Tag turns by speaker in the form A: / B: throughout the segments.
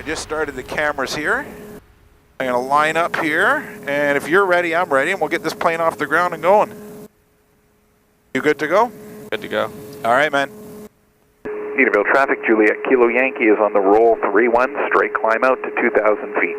A: I just started the cameras here. I'm going to line up here, and if you're ready, I'm ready, and we'll get this plane off the ground and going. You good to go?
B: Good to go.
A: All right, man.
C: Edenvale traffic, Juliet Kilo Yankee is on the roll 31, straight climb out to 2,000 feet.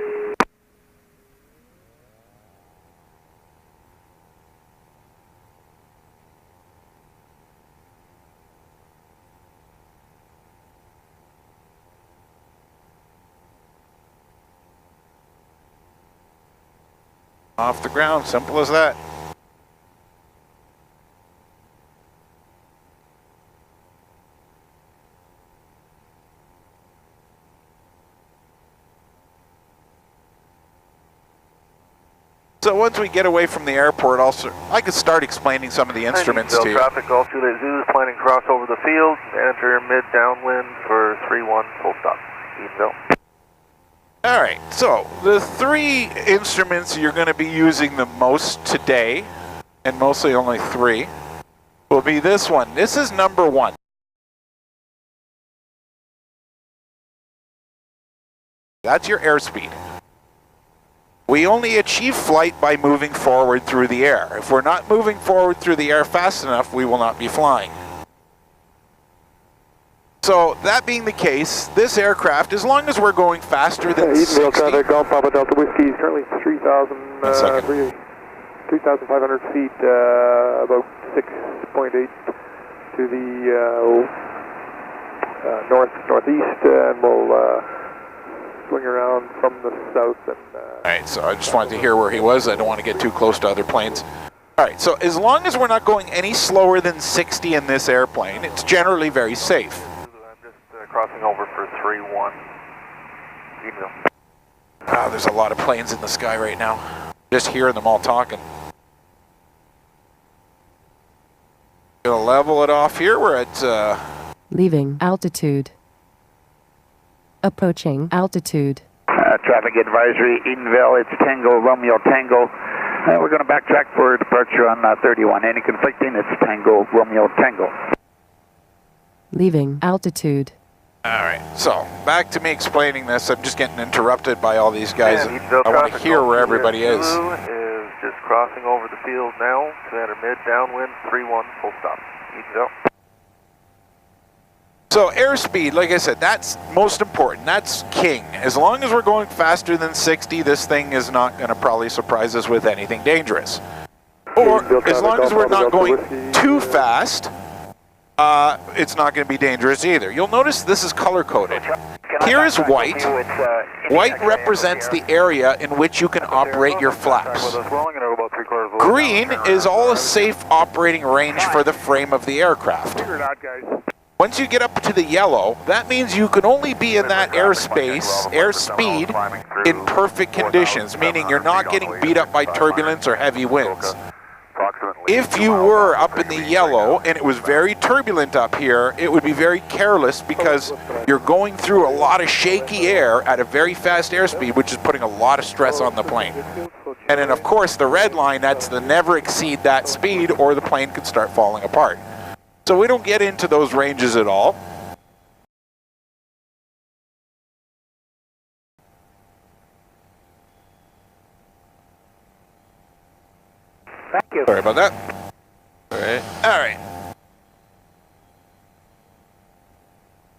A: Off the ground, simple as that. So once we get away from the airport, I could start explaining some of the instruments to you.
D: Traffic, Golf Juliet Zulu, planning cross over the field, enter mid downwind for 3-1, full stop. Edenvale.
A: All right, so the three instruments you're going to be using the most today, and mostly only three, will be this one. This is number 1. That's your airspeed. We only achieve flight by moving forward through the air. If we're not moving forward through the air fast enough, we will not be flying. So, that being the case, this aircraft, as long as we're going faster than 60...
E: Edenvale traffic, Golf Papa Delta Whiskey, currently 3,500 feet, about 6.8 to the northeast, and we'll swing around from the south. And,
A: Alright, so I just wanted to hear where he was. I don't want to get too close to other planes. Alright, so as long as we're not going any slower than 60 in this airplane, it's generally very safe.
D: Crossing over for 3-1.
A: Wow, there's a lot of planes in the sky right now. Just hearing them all talking. Gonna level it off here. We're at
F: leaving altitude. Approaching altitude.
G: Traffic advisory, Edenvale, it's Tango, Romeo Tango. We're going to backtrack for departure on 31. Any conflicting, it's Tango, Romeo Tango.
F: Leaving altitude.
A: Alright, so back to me explaining this. I'm just getting interrupted by all these guys. I want to hear where everybody is.
D: Is just crossing over the field now to enter mid downwind 3-1, full stop. Edenvale.
A: So airspeed, like I said, that's most important. That's king. As long as we're going faster than 60, this thing is not going to probably surprise us with anything dangerous. Or as long as we're not going too fast, it's not going to be dangerous either. You'll notice this is color-coded. Here is white. White represents the area in which you can operate your flaps. Green is all a safe operating range for the frame of the aircraft. Once you get up to the yellow, that means you can only be in that airspeed, in perfect conditions, meaning you're not getting beat up by turbulence or heavy winds. If you were up in the yellow and it was very turbulent up here, it would be very careless because you're going through a lot of shaky air at a very fast airspeed, which is putting a lot of stress on the plane. And then of course the red line, that's the never exceed that speed or the plane could start falling apart. So we don't get into those ranges at all.
D: Thank you.
A: Sorry about that.
B: Alright.
A: Alright.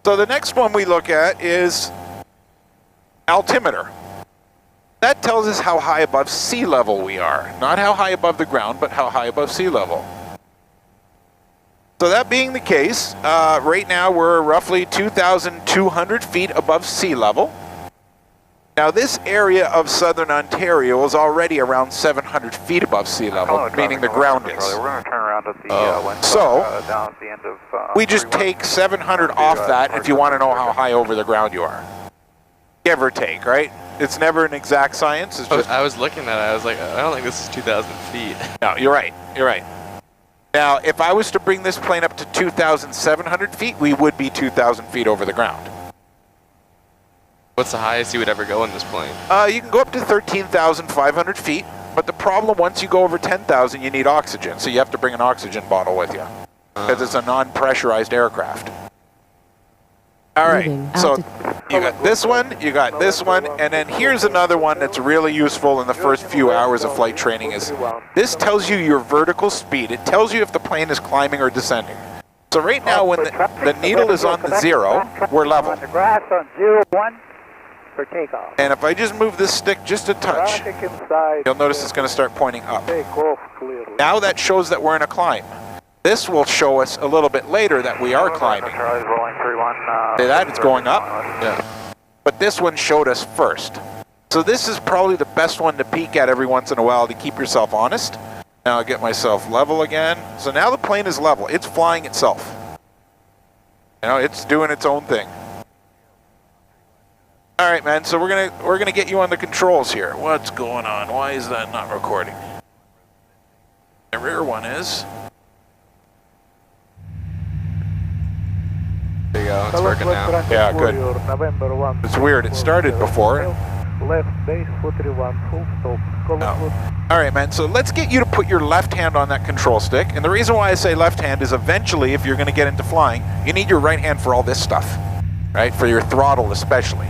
A: So the next one we look at is altimeter. That tells us how high above sea level we are. Not how high above the ground, but how high above sea level. So that being the case, right now we're roughly 2,200 feet above sea level. Now this area of southern Ontario is already around 700 feet above sea level, meaning the ground is.
C: We're going to turn around at the
A: So,
C: down at the end of,
A: we just take 700 off that if you want to know how high over the ground you are. Give or take, right? It's never an exact science. It's just...
B: I was looking at it, I was like, I don't think this is 2,000 feet.
A: No, you're right, you're right. Now, if I was to bring this plane up to 2,700 feet, we would be 2,000 feet over the ground.
B: What's the highest you would ever go in this plane?
A: You can go up to 13,500 feet, but the problem, once you go over 10,000, you need oxygen, so you have to bring an oxygen bottle with you, because it's a non-pressurized aircraft. All right, so You got this one, you got this one, and then here's another one that's really useful in the first few hours of flight training is this tells you your vertical speed. It tells you if the plane is climbing or descending. So right now when the needle is on the 0, we're level.
G: On the grass on 0-1 for takeoff.
A: And if I just move this stick just a touch, you'll notice it's going to start pointing up. Now that shows that we're in a climb. This will show us a little bit later that we are climbing. See that? It's going up.
B: Yeah.
A: But this one showed us first. So this is probably the best one to peek at every once in a while to keep yourself honest. Now I get myself level again. So now the plane is level. It's flying itself. You know, it's doing its own thing. All right, man. So we're gonna get you on the controls here. What's going on? Why is that not recording? The rear one is.
B: There you go, it's working now.
A: Yeah, good. It's weird, it started before.
E: Left base, 431, full stop.
A: No. All right, man, so let's get you to put your left hand on that control stick. And the reason why I say left hand is eventually, if you're going to get into flying, you need your right hand for all this stuff, right? For your throttle especially.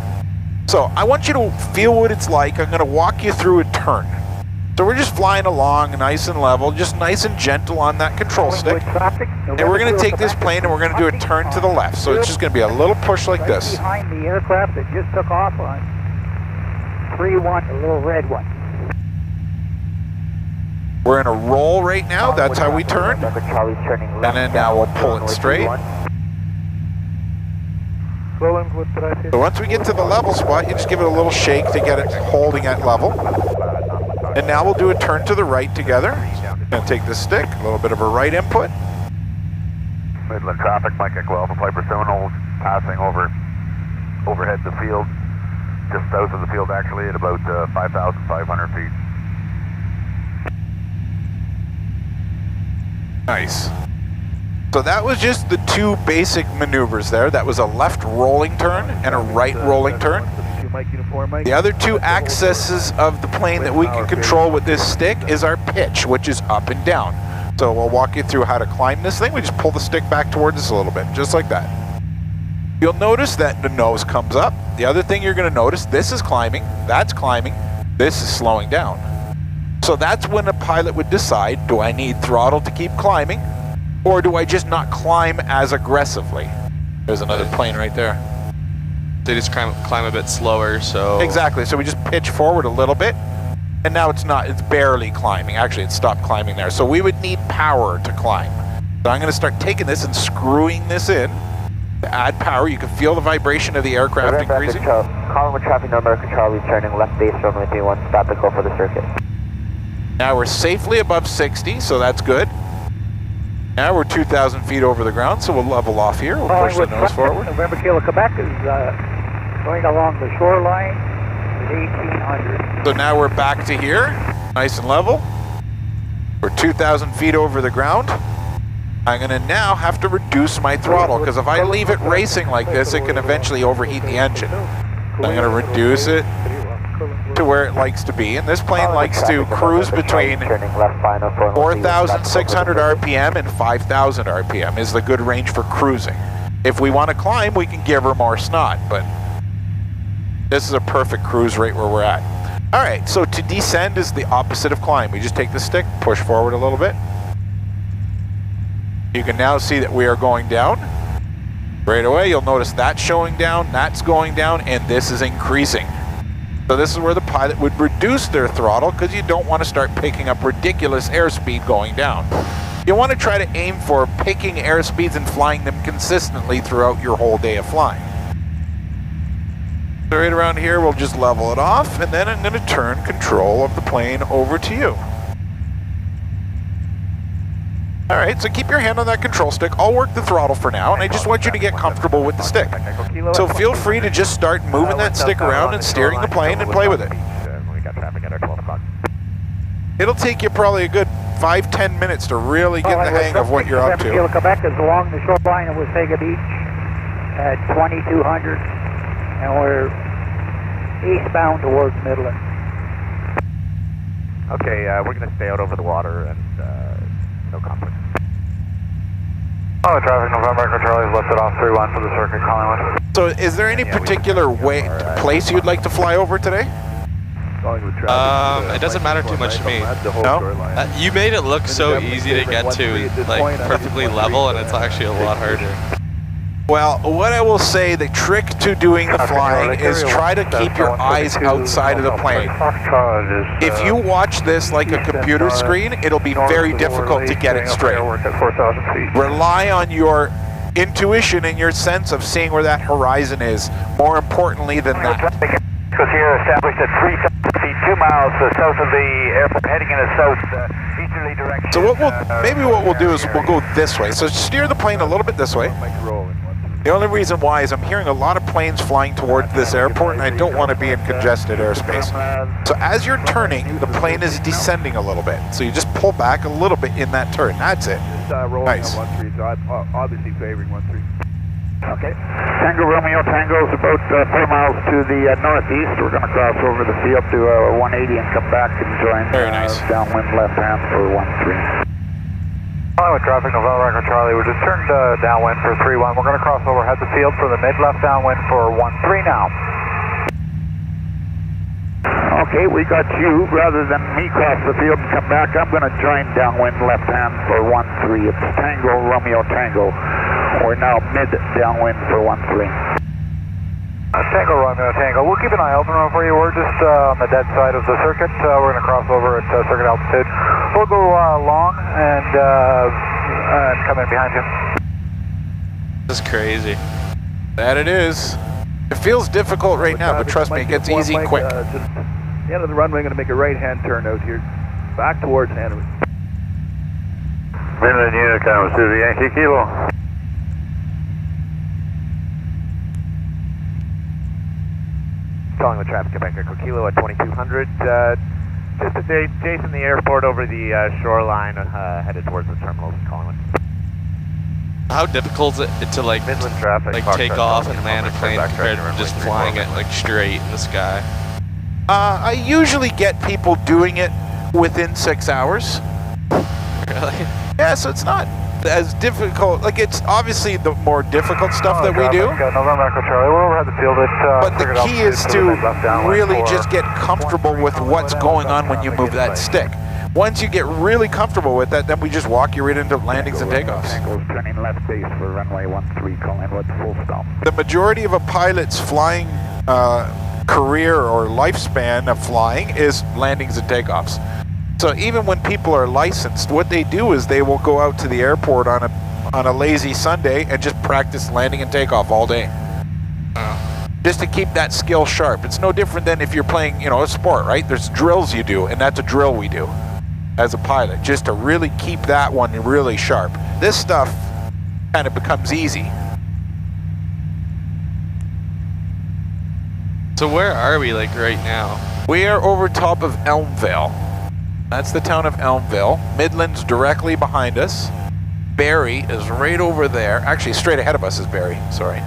A: So I want you to feel what it's like. I'm going to walk you through a turn. So we're just flying along nice and level, just nice and gentle on that control stick. And we're going to take this plane and we're going to do a turn to the left. So it's just going to be a little push like this.
G: Behind the aircraft that just took off on 3-1, the little red one.
A: We're in a roll right now. That's how we turn. And then now we'll pull it straight. So once we get to the level spot, you just give it a little shake to get it holding at level. And now we'll do a turn to the right together. Gonna take this stick, a little bit of a right input.
C: Midland traffic, Mike Echo for Piper Seminole, passing overhead the field, just south of the field actually at about 5,500 feet.
A: Nice. So that was just the two basic maneuvers there. That was a left rolling turn and a right rolling turn. The other two axes of the plane that we can control with this stick is our pitch, which is up and down. So we'll walk you through how to climb this thing. We just pull the stick back towards us a little bit, just like that. You'll notice that the nose comes up. The other thing you're going to notice, this is climbing, that's climbing, this is slowing down. So that's when a pilot would decide, do I need throttle to keep climbing, or do I just not climb as aggressively? There's another plane right there.
B: They just climb a bit slower, so...
A: Exactly, so we just pitch forward a little bit, and now it's barely climbing. Actually, it stopped climbing there. So we would need power to climb. So I'm going to start taking this and screwing this in to add power. You can feel the vibration of the aircraft increasing.
H: Calling with traffic no American Charlie, turning left base runway 31, stop the call for the circuit.
A: Now we're safely above 60, so that's good. Now we're 2,000 feet over the ground, so we'll level off here. We'll push the nose forward.
G: November Kilo Quebec is going along the shoreline at 1,800.
A: So now we're back to here, nice and level. We're 2,000 feet over the ground. I'm going to now have to reduce my throttle, because if I leave it racing like this, it can eventually overheat the engine. So I'm going to reduce it to where it likes to be, and this plane likes to cruise between 4,600 RPM and 5,000 RPM is the good range for cruising. If we want to climb, we can give her more snot, but this is a perfect cruise rate where we're at. All right, so to descend is the opposite of climb. We just take the stick, push forward a little bit. You can now see that we are going down. Right away, you'll notice that's showing down, that's going down, and this is increasing. So this is where the pilot would reduce their throttle, because you don't want to start picking up ridiculous airspeed going down. You want to try to aim for picking airspeeds and flying them consistently throughout your whole day of flying. So right around here, we'll just level it off, and then I'm going to turn control of the plane over to you. All right, so keep your hand on that control stick. I'll work the throttle for now, and I just want you to get comfortable with the stick. So feel free to just start moving that stick around and steering the plane and play with it. It'll take you probably a good 5-10 minutes to really get the hang of what you're up to.
G: Quebec is along the shoreline of Wasaga Beach at 2,200, and we're eastbound towards Midland.
C: Okay, we're going to stay out over the water and no conflict.
D: Oh, traffic, November Echo Charlie is lifted off 3-1 for the circuit, Collingwood.
A: So is there any particular place you'd like to fly over today?
B: It doesn't matter too much to me.
A: No?
B: You made it look so easy to get to, like perfectly level, and it's actually a lot harder.
A: Well, what I will say, the trick to doing the flying is try to keep your eyes outside of the plane. If you watch this like a computer screen, it'll be very difficult to get it straight. Rely on your intuition and your sense of seeing where that horizon is, more importantly than that.
C: Because here established at 3,000 feet, 2 miles south of the airport, heading in a south-easterly direction.
A: So maybe what we'll do is we'll go this way. So steer the plane a little bit this way. The only reason why is I'm hearing a lot of planes flying towards this airport, and I don't want to be in congested airspace. So as you're turning, the plane is descending a little bit. So you just pull back a little bit in that turn. That's it. Nice.
E: Obviously favoring 1-3.
G: Okay. Tango Romeo Tango is about 4 miles to the northeast. We're going to cross over the field to 180 and come back and join
A: Very nice.
G: Downwind left hand for 1-3.
D: With traffic, November Echo Charlie, we just turned downwind for 3-1. We're going to cross over, head the field for the mid-left downwind for 1-3 now.
G: Okay, we got you. Rather than me cross the field and come back, I'm going to join downwind left hand for 1-3. It's Tango Romeo Tango. We're now mid-downwind for 1-3.
D: Tango Romeo Tango. We'll keep an eye open for you. We're just on the dead side of the circuit. We're going to cross over at circuit altitude. We'll go long and come in behind you.
B: This is crazy.
A: That it is. It feels difficult right now, but trust me, it gets easy quick.
E: Just the end of the runway, going to make a right-hand turn out here, back towards Hanover.
C: Midland unit, Tower City, Yankee Kilo.
I: Calling with traffic, Quebec Echo Kilo at 2200. Just adjacent the airport over the shoreline, headed towards the terminals in Collingwood.
B: How difficult is it to like
I: Midland traffic,
B: take off and land a plane compared to just flying it like straight in the sky?
A: I usually get people doing it within 6 hours.
B: Really?
A: Yeah, so it's not as difficult. Like, it's obviously the more difficult stuff that we do.
D: November Echo Charlie, we're overhead the field at
A: But the key is to really just get comfortable with what's going on when you move that stick. Once you get really comfortable with that, then we just walk you right into landings and takeoffs.
G: Tango's turning left base for runway 13, Collingwood, full stop.
A: The majority of a pilot's flying career or lifespan of flying is landings and takeoffs. So even when people are licensed, what they do is they will go out to the airport on a lazy Sunday and just practice landing and takeoff all day. Just to keep that skill sharp. It's no different than if you're playing, a sport, right? There's drills you do, and that's a drill we do as a pilot, just to really keep that one really sharp. This stuff kind of becomes easy.
B: So where are we like right now?
A: We are over top of Elmvale. That's the town of Elmvale. Midland's directly behind us. Barrie is right over there. Actually, straight ahead of us is Barrie, sorry.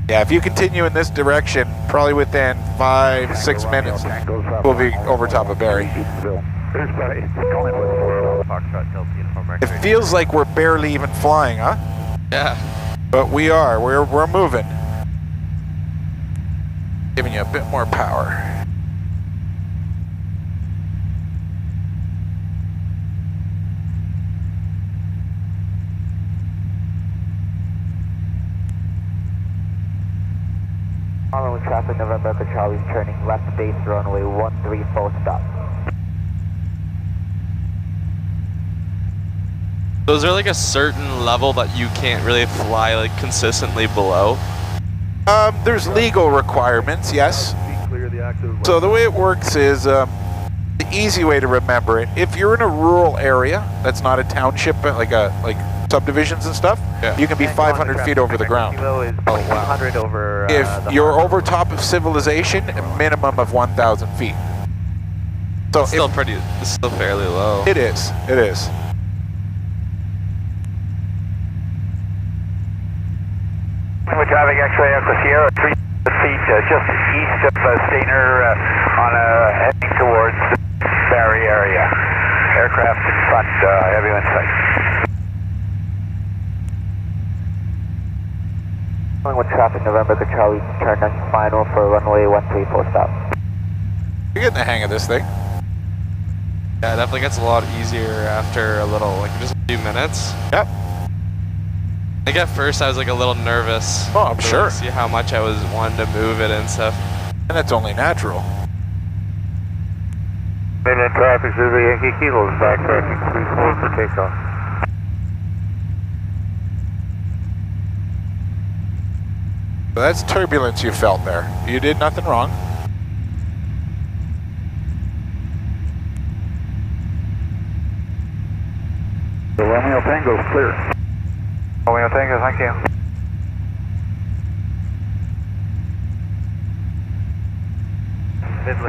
A: Yeah, if you continue in this direction, probably within 5-6 minutes, we'll be over top of Barrie. It feels like we're barely even flying, huh?
B: Yeah.
A: But we are. We're moving. Giving you a bit more power.
H: Following traffic, November Echo Charlie turning left base runway 13 full stop.
B: So is there like a certain level that you can't really fly like consistently below?
A: There's legal requirements, yes. So the way it works is, the easy way to remember it, if you're in a rural area, that's not a township, but like subdivisions and stuff,
B: yeah,
A: you can be 500 feet over the ground.
I: Oh, wow.
A: If you're over top of civilization, a minimum of 1,000 feet. So
B: it's still fairly low.
A: It is.
C: With traffic X-ray Echo Sierra, 3 feet just east of Stayner, heading towards
D: Barrie area. Aircraft in front, have you in sight.
H: Going with traffic, November to Charlie, turn final for runway 13 full stop.
A: You're getting the hang of this thing.
B: Yeah, it definitely gets a lot easier after a little, like just a few minutes.
A: Yep.
B: I think at first I was like a little nervous.
A: Oh, I'm sure.
B: See how much I was wanting to move it and stuff.
A: And that's only natural.
C: Midland traffic to the Yankee Kilos, back traffic 34 for takeoff.
A: So that's turbulence you felt there. You did nothing wrong.
C: The Romeo Tango's clear.
D: Romeo Tango, thank you. Midland.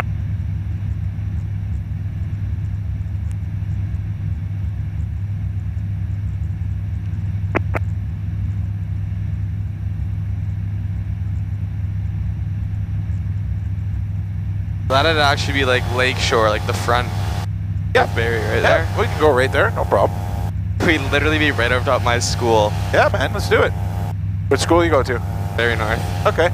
B: That'd actually be like Lakeshore, like the front Barrie right there.
A: We can go right there, no problem.
B: We'd literally be right over top of my school.
A: Yeah, man, let's do it. Which school you go to?
B: Barrie North.
A: Okay.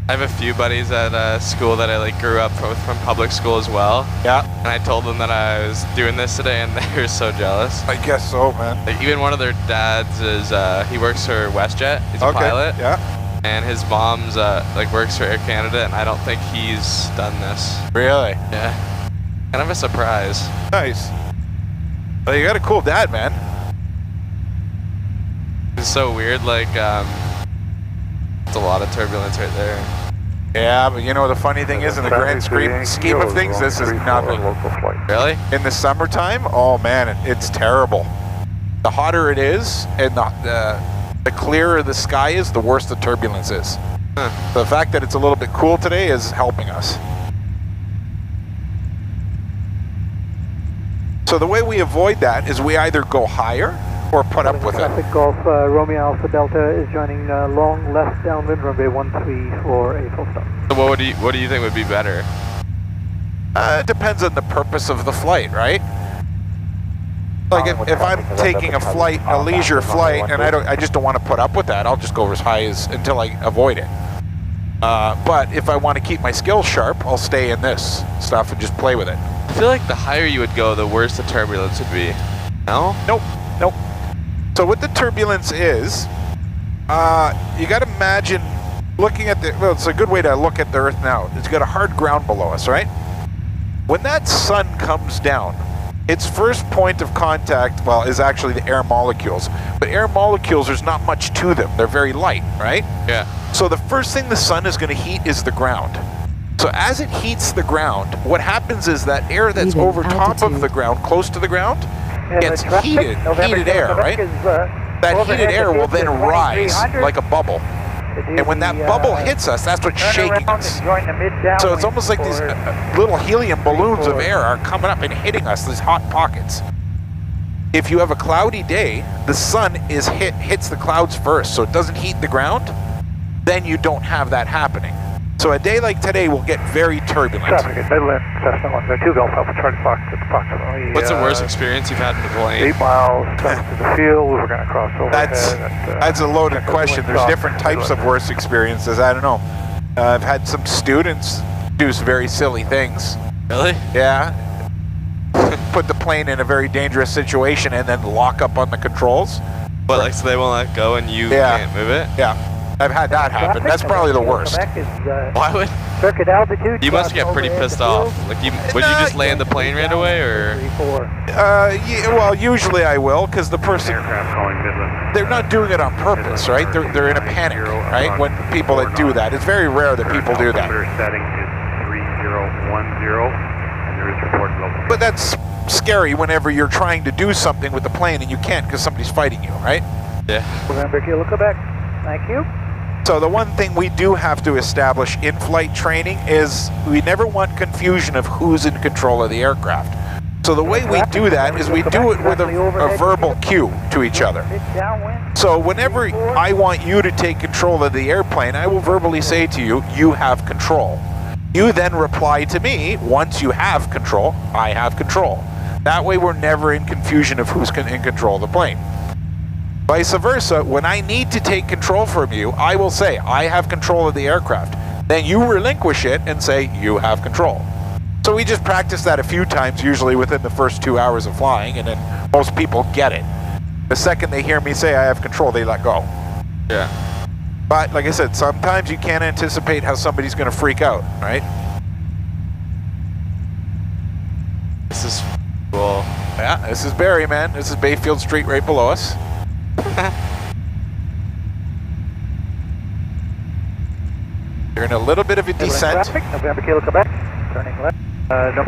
B: I have a few buddies at school that I like grew up with from public school as well.
A: Yeah.
B: And I told them that I was doing this today and they were so jealous.
A: I guess so, man.
B: Like even one of their dads is, he works for WestJet, he's a pilot.
A: Yeah.
B: And his mom's like works for Air Canada and I don't think he's done this.
A: Really?
B: Yeah. Kind of a surprise.
A: Nice. Well, you got a cool dad, man.
B: It's so weird, like, it's a lot of turbulence right there.
A: Yeah, but you know, the funny thing is, in the grand scheme of things, this is nothing.
B: Really?
A: In the summertime, oh man, it's terrible. The hotter it is, and the clearer the sky is, the worse the turbulence is.
B: Huh.
A: The fact that it's a little bit cool today is helping us. So the way we avoid that is we either go higher or put up with it.
J: Traffic Golf, Romeo Alpha Delta is joining long left downwind runway 13 for a full stop.
B: So what do you think would be better?
A: It depends on the purpose of the flight, right? Like if I'm taking a flight, a leisure flight, and I just don't want to put up with that, I'll just go as high as until I avoid it. But if I want to keep my skills sharp, I'll stay in this stuff and just play with it.
B: I feel like the higher you would go, the worse the turbulence would be. No?
A: Nope. Nope. So what the turbulence is, you got to imagine looking at well, it's a good way to look at the Earth now. It's got a hard ground below us, right? When that sun comes down, its first point of contact, well, is actually the air molecules. But air molecules, there's not much to them. They're very light, right?
B: Yeah.
A: So the first thing the sun is going to heat is the ground. So as it heats the ground, what happens is that air that's
F: Even
A: over top of the ground, close to the ground, gets heated air, right? That heated air will then rise like a bubble. And when that bubble hits us, that's what's shaking us. So it's almost like these little helium balloons of air are coming up and hitting us, these hot pockets. If you have a cloudy day, the sun hits the clouds first, so it doesn't heat the ground, then you don't have that happening. So a day like today will get very turbulent.
D: Traffic at Midland, Cessna 102 Golf Alpha Charlie Fox at approximately...
B: What's the worst experience you've had in the plane?
D: 8 miles south to the field, we're going to cross over.
A: That's a loaded question. There's different types of worst experiences. I don't know. I've had some students do some very silly things.
B: Really?
A: Yeah. Put the plane in a very dangerous situation and then lock up on the controls.
B: But like, so they won't let go and you can't move it?
A: Yeah. I've had that happen. That's probably the worst.
B: Why would?
J: Circuit altitude.
B: You must get pretty pissed off. Like, would you just land the plane right away, or?
A: Yeah, well, usually I will, because the person, they're not doing it on purpose, right? They're in a panic, right? When people that do that, it's very rare that people do that.
C: Setting is 3010, and there is reported local.
A: But that's scary whenever you're trying to do something with the plane and you can't because somebody's fighting you, right?
B: Yeah.
J: November Kilo Quebec. Thank you.
A: So the one thing we do have to establish in flight training is we never want confusion of who's in control of the aircraft. So the way we do that is we do it with a verbal cue to each other. So whenever I want you to take control of the airplane, I will verbally say to you, you have control. You then reply to me, once you have control, I have control. That way we're never in confusion of who's in control of the plane. Vice versa, when I need to take control from you, I will say, I have control of the aircraft. Then you relinquish it and say, you have control. So we just practice that a few times, usually within the first 2 hours of flying, and then most people get it. The second they hear me say I have control, they let go.
B: Yeah.
A: But like I said, sometimes you can't anticipate how somebody's going to freak out, right?
B: This is cool.
A: Yeah, this is Barrie, man. This is Bayfield Street right below us. You're in a little bit of a descent.
D: Traffic, November Kilo, Quebec. Turning left. No.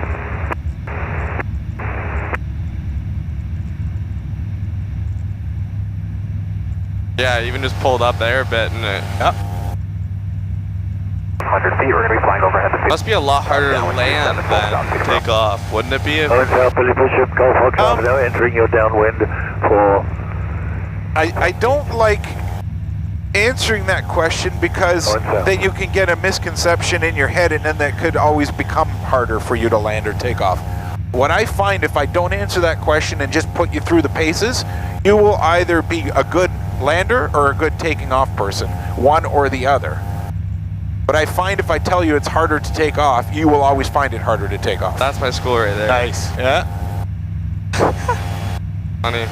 B: Yeah, even just pulled up there a bit and it...
A: Yep.
C: 100 feet, we're going to be flying overhead the
B: Must be a lot harder to land than take off, wouldn't it be? If...
G: Billy Bishop, Golf Fox, now entering your downwind for...
A: I don't like answering that question because then you can get a misconception in your head and then that could always become harder for you to land or take off. What I find, if I don't answer that question and just put you through the paces, you will either be a good lander or a good taking off person, one or the other. But I find if I tell you it's harder to take off, you will always find it harder to take off.
B: That's my school right there.
A: Nice. Yeah.
B: Funny.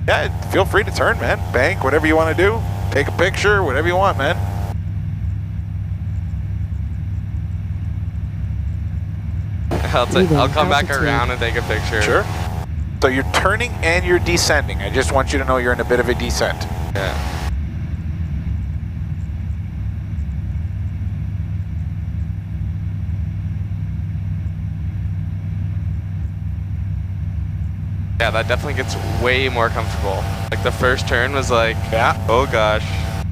A: Yeah, feel free to turn, man. Bank, whatever you want to do. Take a picture, whatever you want, man.
B: I'll come back around and take a picture.
A: Sure. So you're turning and you're descending. I just want you to know you're in a bit of a descent.
B: Yeah. Yeah, that definitely gets way more comfortable. Like the first turn was like,
A: yeah,
B: oh gosh.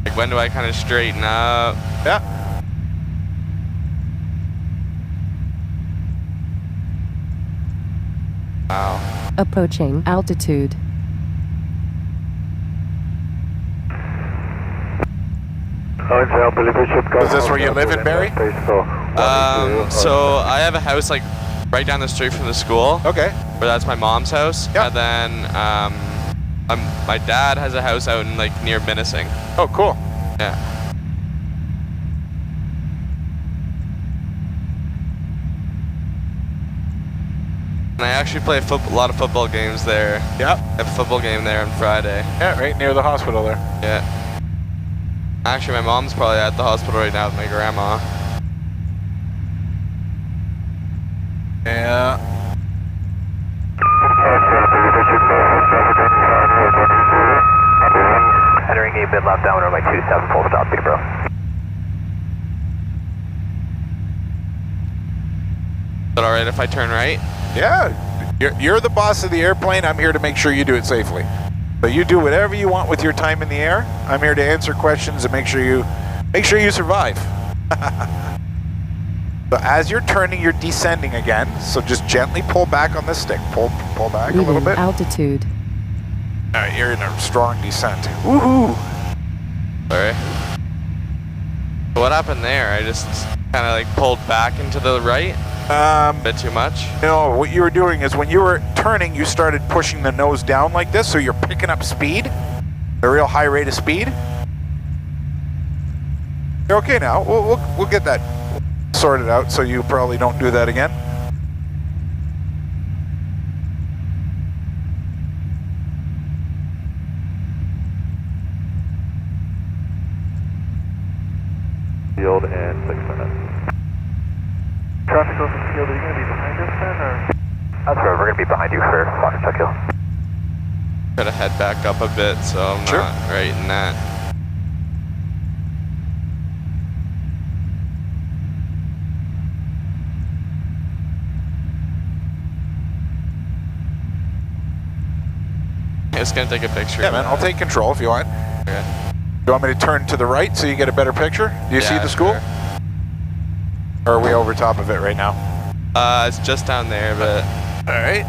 B: Like when do I kind of straighten up?
A: Yeah.
B: Wow.
F: Approaching altitude.
A: Is this where you live in Barrie?
B: So I have a house like right down the street from the school.
A: Okay.
B: Where that's my mom's house.
A: Yep.
B: And then my dad has a house out in like near Minnesing.
A: Oh, cool.
B: Yeah. And I actually play a lot of football games there.
A: Yep.
B: I have a football game there on Friday.
A: Yeah, right near the hospital there.
B: Yeah. Actually, my mom's probably at the hospital right now with my grandma.
A: Yeah.
C: Entering a mid-lap downwind by 27, full stop, speed, bro.
B: Is it alright if I turn right?
A: Yeah. You're the boss of the airplane. I'm here to make sure you do it safely. So you do whatever you want with your time in the air. I'm here to answer questions and make sure you survive. So as you're turning, you're descending again. So just gently pull back on the stick. Pull back a little bit.
F: Altitude.
A: All right, you're in a strong descent. Woohoo!
B: Sorry. What happened there? I just kind of like pulled back into the right. A bit too much.
A: No, what you were doing is when you were turning, you started pushing the nose down like this, so you're picking up speed, a real high rate of speed. You're okay now. We'll get that sorted out, so you probably don't do that again.
C: Field in 6 minutes.
D: Traffic over the field, are you going to be behind us then, or?
C: That's right, we're going to be behind you for Foxtrot Hill.
B: Gotta head back up a bit, so I'm not right in that. Just gonna take a picture.
A: Yeah, man, I'll take control if you want.
B: Okay.
A: You want me to turn to the right so you get a better picture? Do you see the school?
B: Sure.
A: Or are we over top of it right now?
B: It's just down there, but...
A: All right.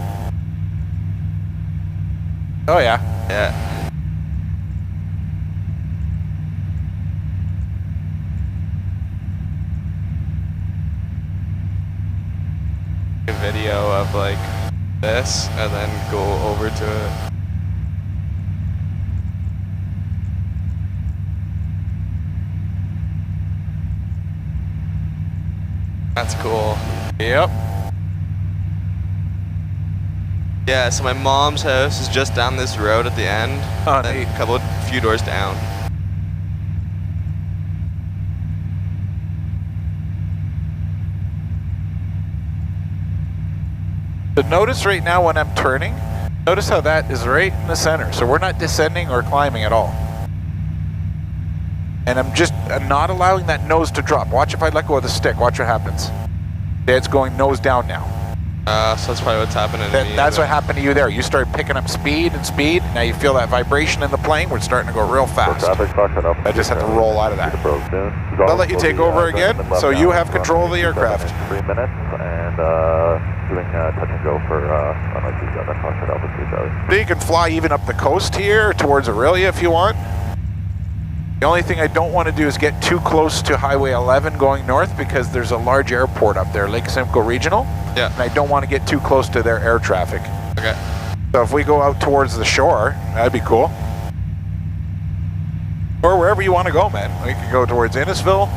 A: Oh, yeah.
B: Yeah. video of like this and then go over to it. That's cool.
A: Yep.
B: Yeah, so my mom's house is just down this road at the end.
A: Oh,
B: then
A: neat.
B: a few doors down.
A: So notice right now when I'm turning, notice how that is right in the center. So we're not descending or climbing at all. And I'm not allowing that nose to drop. Watch if I let go of the stick, watch what happens. It's going nose down now.
B: So that's probably what's happening to me.
A: That's what happened to you there. You started picking up speed and speed. Now you feel that vibration in the plane. We're starting to go real fast. I just have to roll out of that. I'll let you take over again, so you have control of the aircraft.
C: 3 minutes and doing touch and go for altitude.
A: So you can fly even up the coast here towards Orillia if you want. The only thing I don't want to do is get too close to Highway 11 going north because there's a large airport up there, Lake Simcoe Regional.
B: Yeah.
A: And I don't want to get too close to their air traffic.
B: Okay.
A: So if we go out towards the shore, that'd be cool. Or wherever you want to go, man. We could go towards Innisfil.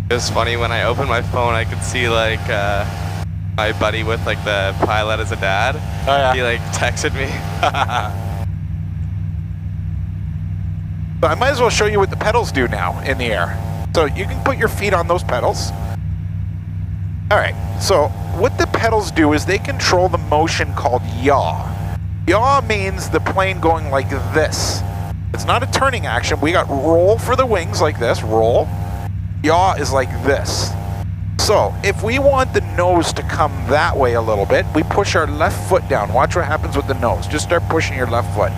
B: It was funny when I opened my phone, I could see like my buddy with like the pilot as a dad.
A: Oh yeah.
B: He like texted me.
A: So I might as well show you what the pedals do now in the air. So you can put your feet on those pedals. All right, so what the pedals do is they control the motion called yaw. Yaw means the plane going like this. It's not a turning action. We got roll for the wings like this, roll. Yaw is like this. So if we want the nose to come that way a little bit, we push our left foot down. Watch what happens with the nose. Just start pushing your left foot.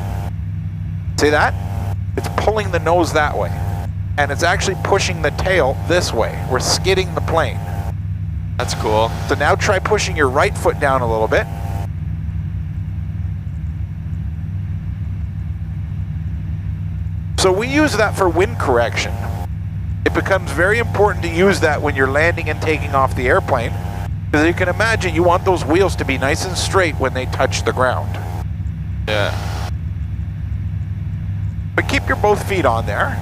A: See that? It's pulling the nose that way. And it's actually pushing the tail this way. We're skidding the plane.
B: That's cool.
A: So now try pushing your right foot down a little bit. So we use that for wind correction. It becomes very important to use that when you're landing and taking off the airplane, because you can imagine you want those wheels to be nice and straight when they touch the ground.
B: Yeah.
A: But keep your both feet on there,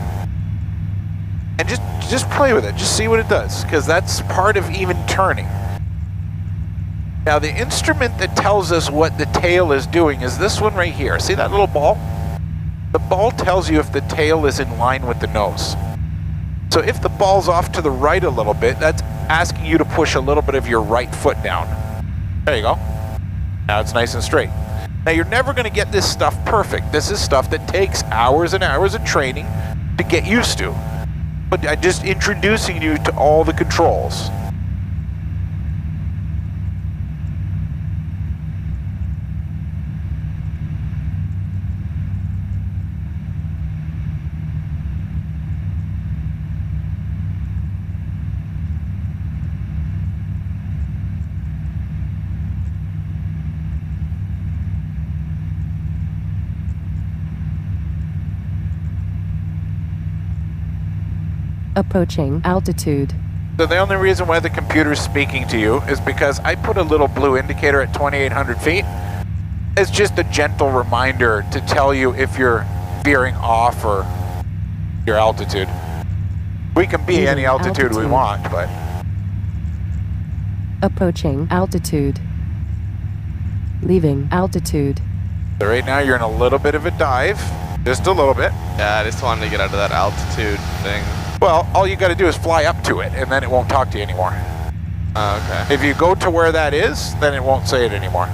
A: and just play with it. Just see what it does, because that's part of even turning. Now the instrument that tells us what the tail is doing is this one right here. See that little ball? The ball tells you if the tail is in line with the nose. So if the ball's off to the right a little bit, that's asking you to push a little bit of your right foot down. There you go. Now it's nice and straight. Now you're never going to get this stuff perfect. This is stuff that takes hours and hours of training to get used to. But I'm just introducing you to all the controls.
F: Approaching altitude.
A: So the only reason why the computer's speaking to you is because I put a little blue indicator at 2,800 feet. It's just a gentle reminder to tell you if you're veering off or your altitude. We can be any altitude we want, but...
F: Approaching altitude. Leaving altitude.
A: So right now you're in a little bit of a dive. Just a little bit.
B: Yeah, I just wanted to get out of that altitude thing.
A: Well, all you got to do is fly up to it, and then it won't talk to you anymore.
B: Oh, okay.
A: If you go to where that is, then it won't say it anymore.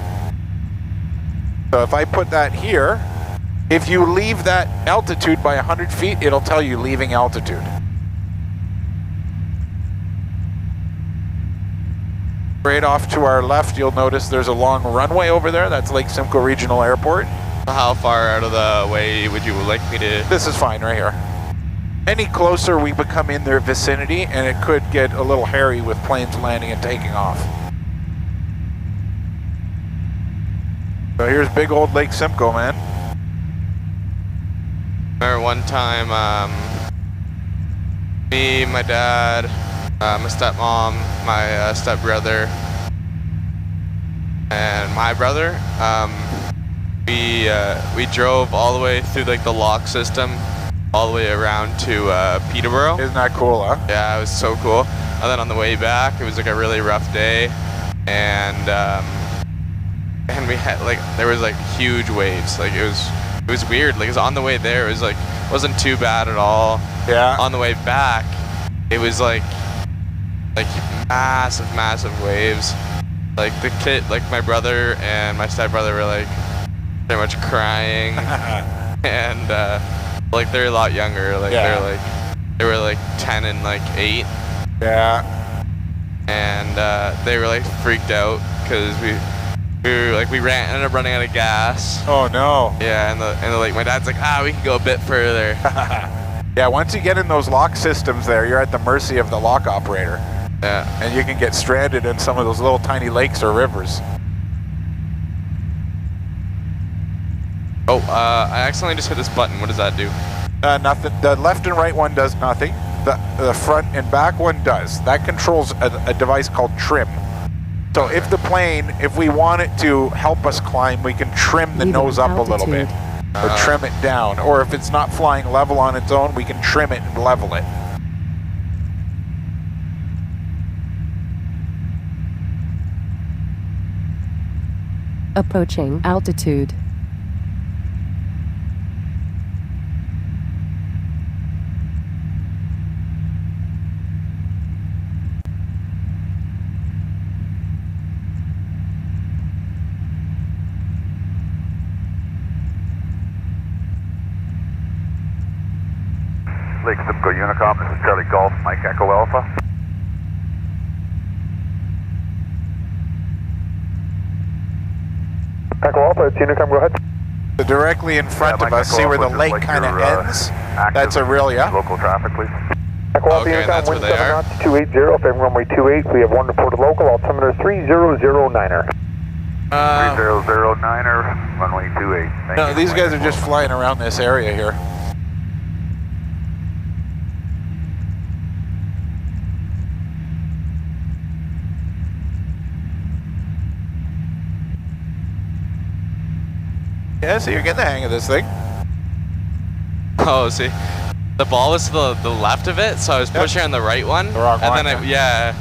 A: So if I put that here, if you leave that altitude by 100 feet, it'll tell you leaving altitude. Right off to our left, you'll notice there's a long runway over there. That's Lake Simcoe Regional Airport.
B: How far out of the way would you like me to...
A: This is fine right here. Any closer, we become in their vicinity, and it could get a little hairy with planes landing and taking off. So here's big old Lake Simcoe, man.
B: Remember one time, me, my dad, my stepmom, my stepbrother, and my brother, we drove all the way through like the lock system, all the way around to Peterborough.
A: Isn't that cool, huh?
B: Yeah, it was so cool. And then on the way back, it was like a really rough day, and we had like there was like huge waves. Like it was weird. Like it was on the way there, it was like wasn't too bad at all.
A: Yeah.
B: On the way back, it was like massive waves. Like the kid, like my brother and my stepbrother were like pretty much crying, and like they're a lot younger. Like they were like 10 and like 8.
A: Yeah.
B: And they were like freaked out because we ended up running out of gas.
A: Oh no.
B: Yeah, and like my dad's like, we can go a bit further.
A: Yeah, once you get in those lock systems there, you're at the mercy of the lock operator.
B: Yeah. And
A: you can get stranded in some of those little tiny lakes or rivers.
B: Oh, I accidentally just hit this button. What does that do?
A: Nothing. The left and right one does nothing. The front and back one does. That controls a device called trim. So if the plane, if we want it to help us climb, we can trim the nose up a little bit. Or trim it down. Or if it's not flying level on its own, we can trim it and level it.
F: Approaching altitude.
C: Lake Simcoe Unicom, this is Charlie Golf, Mike Echo Alpha.
E: Echo Alpha, it's Unicom, go ahead.
A: So directly in front of us, see where the lake kind of ends? That's Orillia.
C: Local traffic, please.
E: Echo Alpha,
B: Okay,
E: Unicom,
B: that's where
E: wind
B: they
E: 7
B: are.
E: knots, 280, FM runway 28. We have one reported local, altimeter 3009er.
C: 3009er, runway 28.
A: No, these guys are just flying around this area here. Yeah, so you're getting the hang of this thing.
B: Oh, see, the ball was to the left of it, so I was pushing on the right one.
A: The wrong one,
B: then yeah.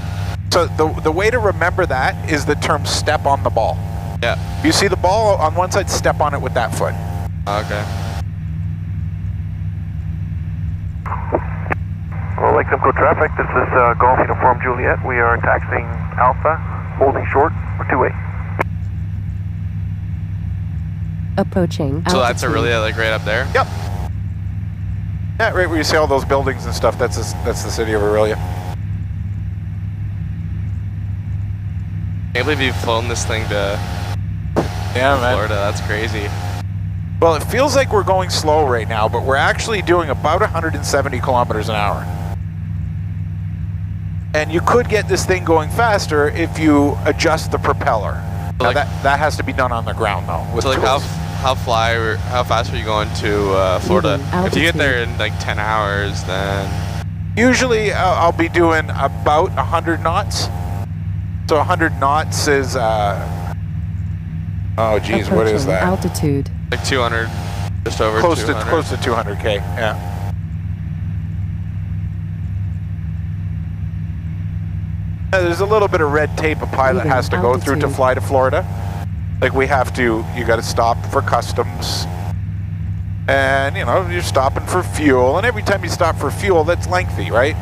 A: So the way to remember that is the term step on the ball.
B: Yeah.
A: You see the ball on one side, step on it with that foot.
B: Okay.
K: Well, Lake Simcoe traffic, this is Golf Uniform Juliet. We are taxiing Alpha, holding short for 2-8.
F: Approaching altitude.
B: So that's Orillia, like right up there?
A: Yep. Yeah, right where you see all those buildings and stuff, that's the city of Orillia.
B: Can't believe you've flown this thing to Florida. That's crazy.
A: Well, it feels like we're going slow right now, but we're actually doing about 170 kilometers an hour. And you could get this thing going faster if you adjust the propeller.
B: So
A: now that has to be done on the ground though. With
B: so like
A: tools.
B: how fast are you going to Florida? If you get there in like 10 hours, then
A: usually I'll be doing about 100 knots. So 100 knots is oh geez, what is that?
F: Altitude.
B: Like 200, just over
A: close
B: 200.
A: Close to 200K, yeah. There's a little bit of red tape a pilot has to go through to fly to Florida. Like you got to stop for customs. And, you're stopping for fuel. And every time you stop for fuel, that's lengthy, right?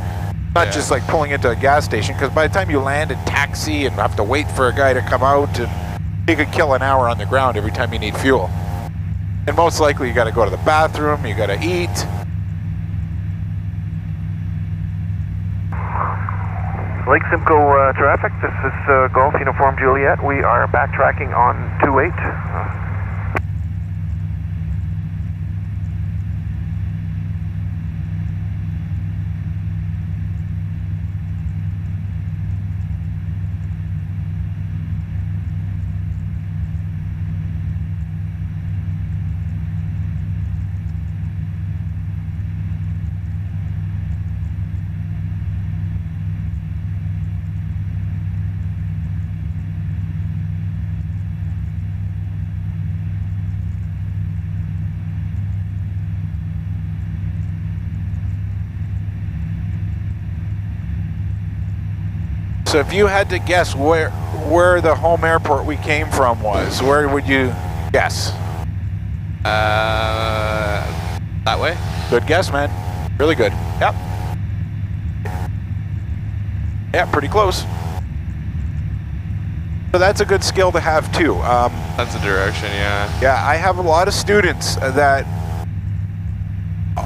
A: Not just like pulling into a gas station, because by the time you land and taxi and have to wait for a guy to come out, and you could kill an hour on the ground every time you need fuel. And most likely you got to go to the bathroom, you got to eat.
K: Lake Simcoe traffic, this is Golf Uniform Juliet. We are backtracking on 28.
A: So if you had to guess where the home airport we came from was, where would you guess?
B: That way?
A: Good guess, man. Really good. Yep. Yeah, pretty close. So that's a good skill to have too.
B: That's a direction, yeah.
A: Yeah, I have a lot of students that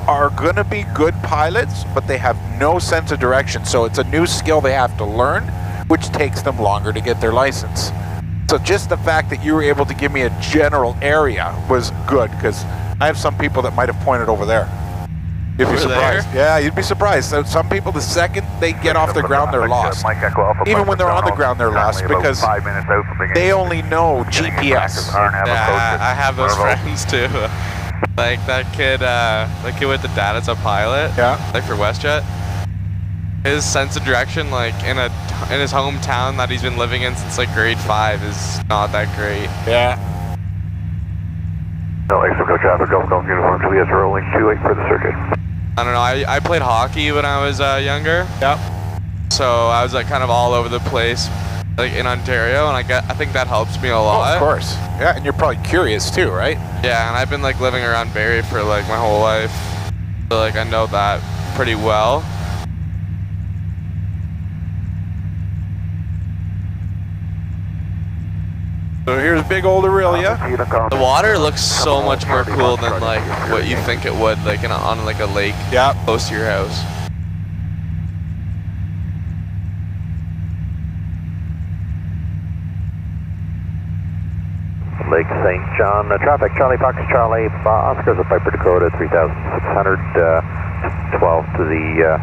A: are going to be good pilots, but they have no sense of direction. So it's a new skill they have to learn, which takes them longer to get their license. So just the fact that you were able to give me a general area was good, because I have some people that might have pointed over there. You'd be surprised. Yeah, you'd be surprised. So some people, the second they get off the ground, they're lost. Even when they're on the ground, they're lost because they only know GPS.
B: Yeah, I have those friends too. Like that kid with the dad as a pilot.
A: Yeah.
B: Like for WestJet. His sense of direction, like in his hometown that he's been living in since like grade 5, is not that great.
A: Yeah.
K: No, Mexico traffic, Golf Uniform Juliet, rolling 28 for the circuit.
B: I don't know, I played hockey when I was younger.
A: Yep.
B: So I was like kind of all over the place, like in Ontario, and I think that helps me a lot.
A: Oh, of course. Yeah, and you're probably curious too, right?
B: Yeah, and I've been like living around Barrie for like my whole life, so like I know that pretty well.
A: So here's big old Orillia.
B: The water looks so much more cool than like what you think it would, like on like a lake.
A: Yeah.
B: Close to your house.
C: Lake St. John traffic, Charlie Fox, Charlie Oscar, the Piper Dakota 3600, 12 to the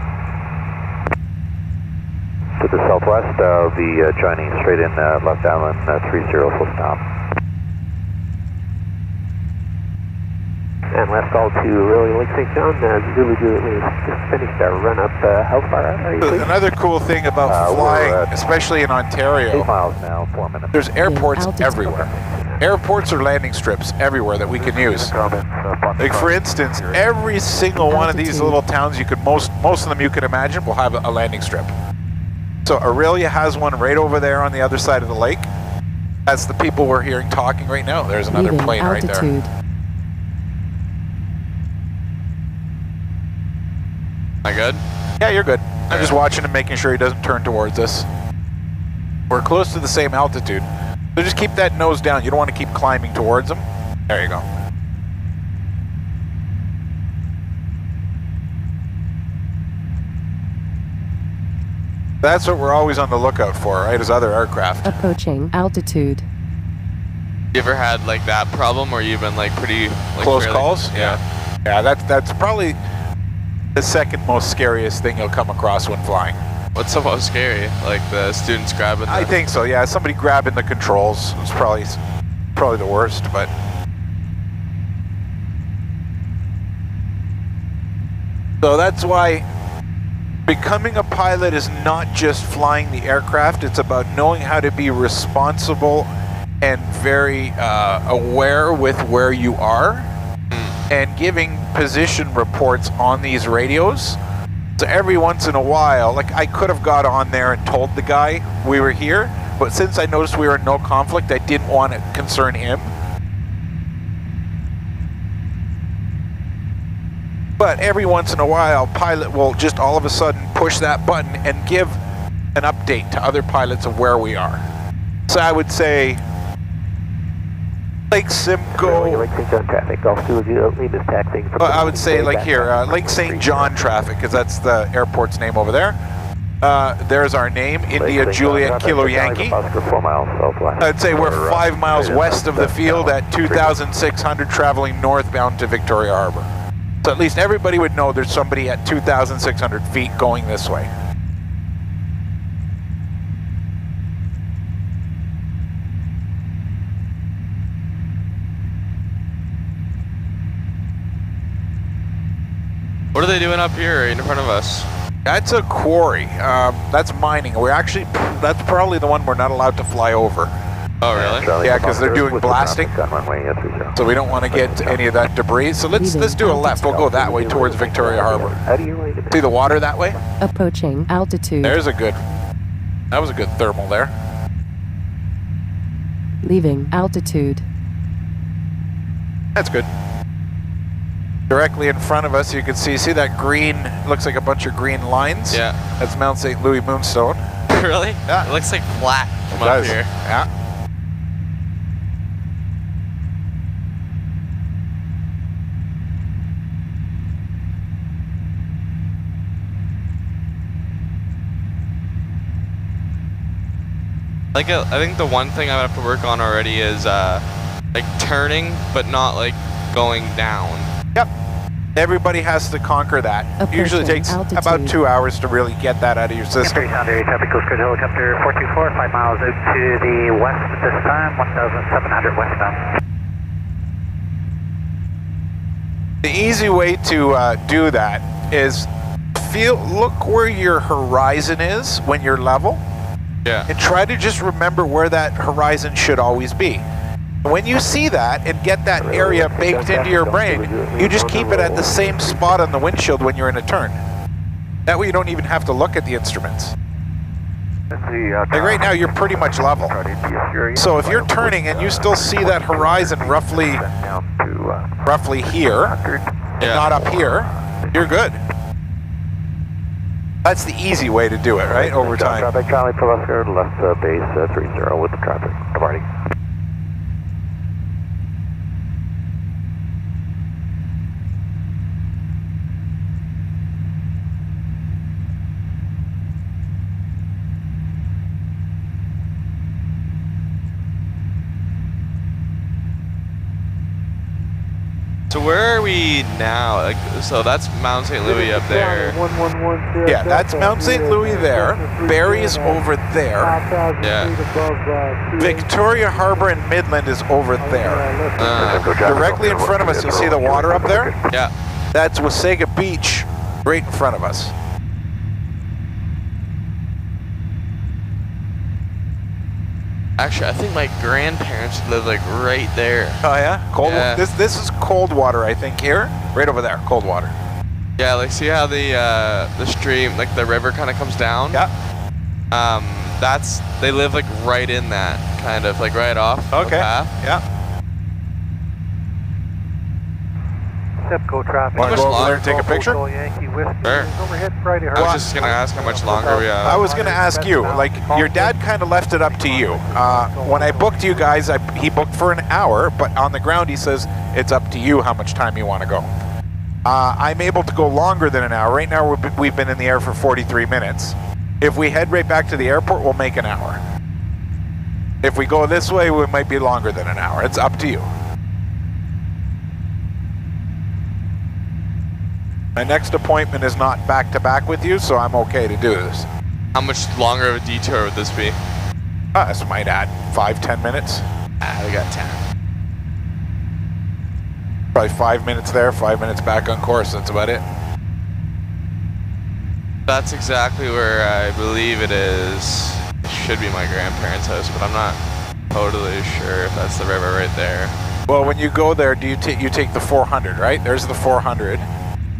C: southwest. I'll be joining straight in left downwind 30 full stop.
H: And last call to Orillia Lake St. John, Zulu Juliet, we just finished our run up. How far out are you, please?
A: Another cool thing about flying, especially in Ontario,
C: 8 miles now, 4 minutes.
A: there's airports everywhere. Airports or landing strips everywhere that we can use. Like for instance, every single one of these little towns, you could most of them you could imagine will have a landing strip. So Orillia has one right over there on the other side of the lake. That's the people we're hearing talking right now. There's another plane right there. Am
B: I good?
A: Yeah, you're good. I'm just watching him, making sure he doesn't turn towards us. We're close to the same altitude. So just keep that nose down. You don't want to keep climbing towards him. There you go. That's what we're always on the lookout for, right, as other aircraft.
F: Approaching altitude.
B: You ever had like that problem where you've been like pretty
A: close calls?
B: Yeah.
A: Yeah, that's probably the second most scariest thing you'll come across when flying.
B: What's the most scary? Like the students grabbing
A: I think so, yeah. Somebody grabbing the controls is probably the worst, but so that's why becoming a pilot is not just flying the aircraft, it's about knowing how to be responsible and very aware with where you are and giving position reports on these radios. So every once in a while, like I could have got on there and told the guy we were here, but since I noticed we were in no conflict, I didn't want it to concern him. But every once in a while, pilot will just all of a sudden push that button and give an update to other pilots of where we are. So I would say Lake Simcoe.
H: Lake St. John traffic, Golf Juliet, Lima is taxiing.
A: I would say like here, Lake St. John traffic, because that's the airport's name over there. There's our name, India Juliet Kilo Yankee. I'd say we're 5 miles west of the field at 2,600 traveling northbound to Victoria Harbor. So at least everybody would know there's somebody at 2,600 feet going this way.
B: What are they doing up here right in front of us?
A: That's a quarry. That's mining. That's probably the one we're not allowed to fly over.
B: Oh, really?
A: Yeah, because they're doing blasting. So we don't want to get any of that debris. So let's do a left. We'll go that way towards Victoria Harbor. See the water that way?
F: Approaching altitude.
A: There's a good That was a good thermal there.
F: Leaving altitude.
A: That's good. Directly in front of us, you can see that green, looks like a bunch of green lines?
B: Yeah.
A: That's Mount St. Louis Moonstone.
B: Really?
A: Yeah.
B: It looks like flat from up
A: It does.
B: here.
A: Yeah.
B: Like, I think the one thing I would have to work on already is like turning, but not like going down.
A: Yep. Everybody has to conquer that.
F: Approaching
A: Usually takes
F: altitude.
A: about 2 hours to really get that out of your system.
D: Sounder, traffic Coast Guard helicopter 424, 5 miles out to the west at this time, 1,700 westbound.
A: The easy way to do that is look where your horizon is when you're level.
B: Yeah.
A: And try to just remember where that horizon should always be. When you see that and get that area baked into your brain, you just keep it at the same spot on the windshield when you're in a turn. That way you don't even have to look at the instruments. Like right now you're pretty much level. So if you're turning and you still see that horizon roughly here, and not up here, you're good. That's the easy way to do it, right? Over time.
C: Traffic, Charlie for Oscar, left base 30 with the traffic. Barrie.
B: So where are we now? Like, so that's Mount St. Louis up there.
A: Yeah, that's Mount St. Louis there. Barrie's over there.
B: Yeah.
A: Victoria Harbor and Midland is over there. Directly in front of us, you'll see the water up there?
B: Yeah.
A: That's Wasaga Beach, right in front of us.
B: Actually, I think my grandparents live like right there.
A: Oh yeah? Cold.
B: Yeah.
A: This is cold water, I think, here. Right over there, cold water.
B: Yeah, like see how the stream, like the river kind of comes down?
A: Yeah.
B: They live like right in that, kind of like right off the path.
A: Yeah.
J: SEPCO traffic.
A: Want to go over there and take a picture?
J: Yankee Whiskey.
B: Sure.
J: Overhead Friday
B: I was just gonna ask how much longer we have.
A: I was going to ask you, like, your dad kind of left it up to you. When I booked you guys, he booked for an hour, but on the ground he says it's up to you how much time you want to go. I'm able to go longer than an hour. Right now we've been in the air for 43 minutes. If we head right back to the airport, we'll make an hour. If we go this way, we might be longer than an hour. It's up to you. My next appointment is not back-to-back with you, so I'm okay to do this.
B: How much longer of a detour would this be?
A: This might add 5-10 minutes.
B: We got 10.
A: Probably 5 minutes there, 5 minutes back on course. That's about it.
B: That's exactly where I believe it is. It should be my grandparents' house, but I'm not totally sure if that's the river right there.
A: Well, when you go there, do you take the 400, right? There's the 400.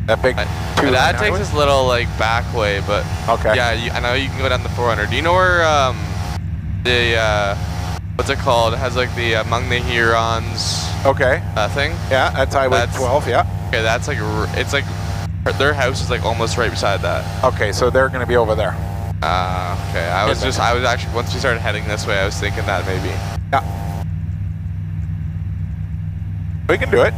A: That big two-lane
B: That takes
A: highway?
B: this little like back way, but
A: okay.
B: Yeah, I know you can go down the 400. Do you know where what's it called? It has like the Among the Hurons.
A: Okay.
B: Thing.
A: Yeah, that's Highway 12. Yeah.
B: Okay, that's like it's like their house is like almost right beside that.
A: Okay, so they're gonna be over there.
B: Okay. I was actually once we started heading this way, I was thinking that maybe.
A: Yeah. We can do it.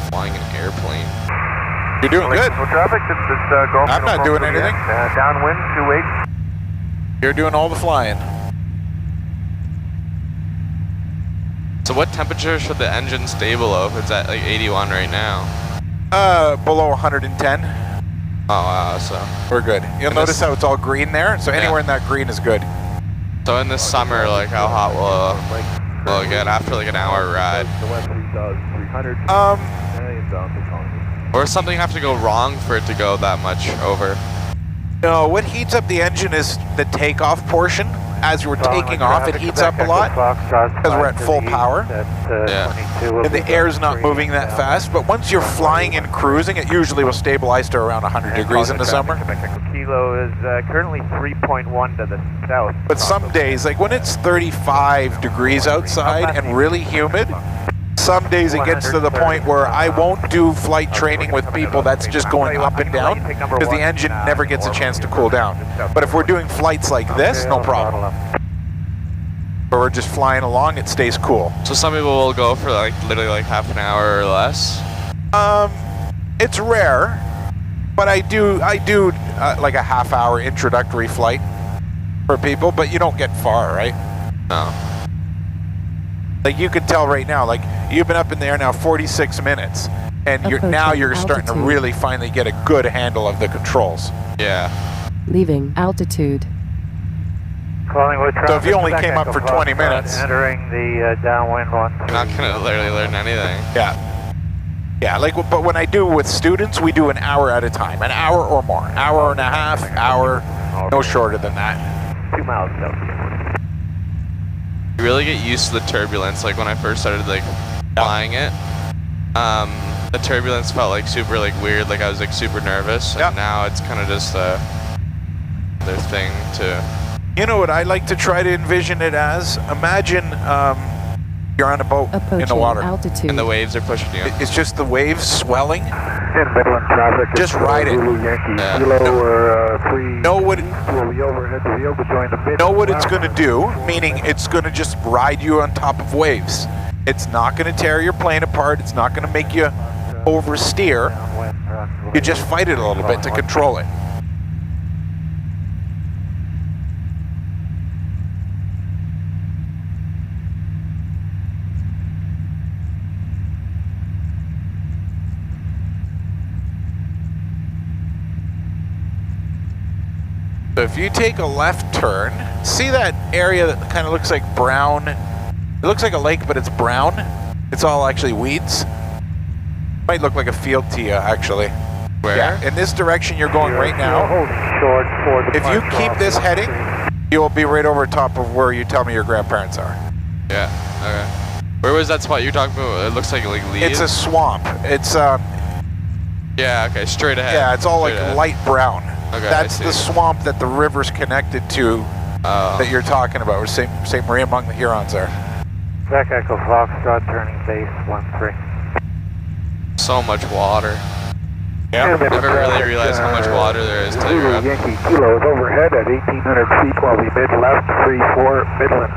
B: Flying an airplane.
A: You're doing good.
K: Traffic, this is Golf.
A: I'm not doing anything.
K: Downwind, 28.
A: You're doing all the flying.
B: So what temperature should the engine stay below if it's at like 81 right now?
A: Below 110.
B: Oh wow, so
A: we're good. You'll notice how it's all green there. So anywhere in that green is good.
B: So in the summer, like how hot will it get after like an hour ride?
A: Or
B: something have to go wrong for it to go that much over?
A: No, what heats up the engine is the takeoff portion. As we're taking off, it heats up a lot because we're at full power. And the air's not moving that fast, but once you're flying and cruising, it usually will stabilize to around 100 degrees in the summer.
I: Kilo is currently 3.1 to the south.
A: But some days, like when it's 35 degrees outside and really humid, some days it gets to the point where I won't do flight training with people that's just going up and down because the engine never gets a chance to cool down. But if we're doing flights like this, no problem. But we're just flying along, it stays cool.
B: So some people will go for like literally like half an hour or less?
A: It's rare, but I do like a half-hour introductory flight for people, but you don't get far, right?
B: No.
A: Like you can tell right now, like you've been up in the air now 46 minutes, and now you're starting to really finally get a good handle of the controls.
B: Yeah.
F: Leaving altitude.
A: So if you only came up for 20 minutes,
D: entering the downwind one.
B: You're not gonna literally learn anything.
A: Yeah. Yeah, like, but when I do with students, we do an hour at a time, an hour or more, hour and a half, hour, no shorter than that.
I: 2 miles south.
B: You really get used to the turbulence. Like when I first started like flying it, the turbulence felt like super like weird. Like I was like super nervous. And now it's kind of just their thing to.
A: You know what I like to try to envision it as? Imagine you're on a boat in the water.
F: Altitude.
B: And the waves are pushing you.
A: It's just the waves swelling.
G: In Midland traffic.
A: Just ride it. Know what it's going to do, meaning it's going to just ride you on top of waves. It's not going to tear your plane apart. It's not going to make you oversteer. You just fight it a little bit to control it. So if you take a left turn, see that area that kind of looks like brown? It looks like a lake, but it's brown. It's all actually weeds. Might look like a field to you, actually.
B: Where?
A: Yeah, in this direction you're going right now. If you keep this heading, you'll be right over top of where you tell me your grandparents are.
B: Yeah, okay. Where was that spot you're talking about? It looks like leaves.
A: It's a swamp. It's
B: yeah, okay, straight ahead.
A: Yeah, it's all like light brown.
B: Okay,
A: that's the swamp that the river's connected to that you're talking about, where St. Marie among the Hurons are.
D: Quebec Echo Foxtrot turning base 13.
B: So much water.
A: Yeah.
B: Never really realized how much water there is till you're up.
G: Yankee Kilo is overhead at 1,800 feet while we mid left 34 Midland.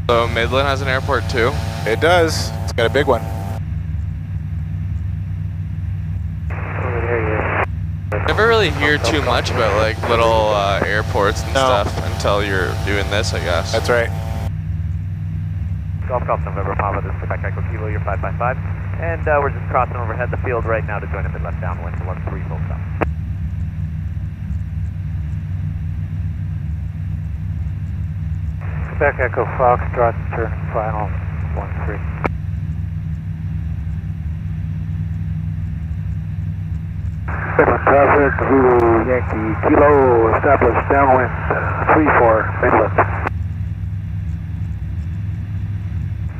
B: So Midland has an airport too?
A: It does. It's got a big one.
B: Never really hear too much about like little airports and stuff until you're doing this, I guess.
A: That's right.
I: Golf November Papa, this is Quebec Echo Kilo, you're 5x5. And we're just crossing overhead the field right now to join a mid-left downwind to 13 full stop.
D: Quebec Echo Foxtrot turning final 13.
G: Midland traffic, Zulu Yankee Kilo, established downwind 34 Midland.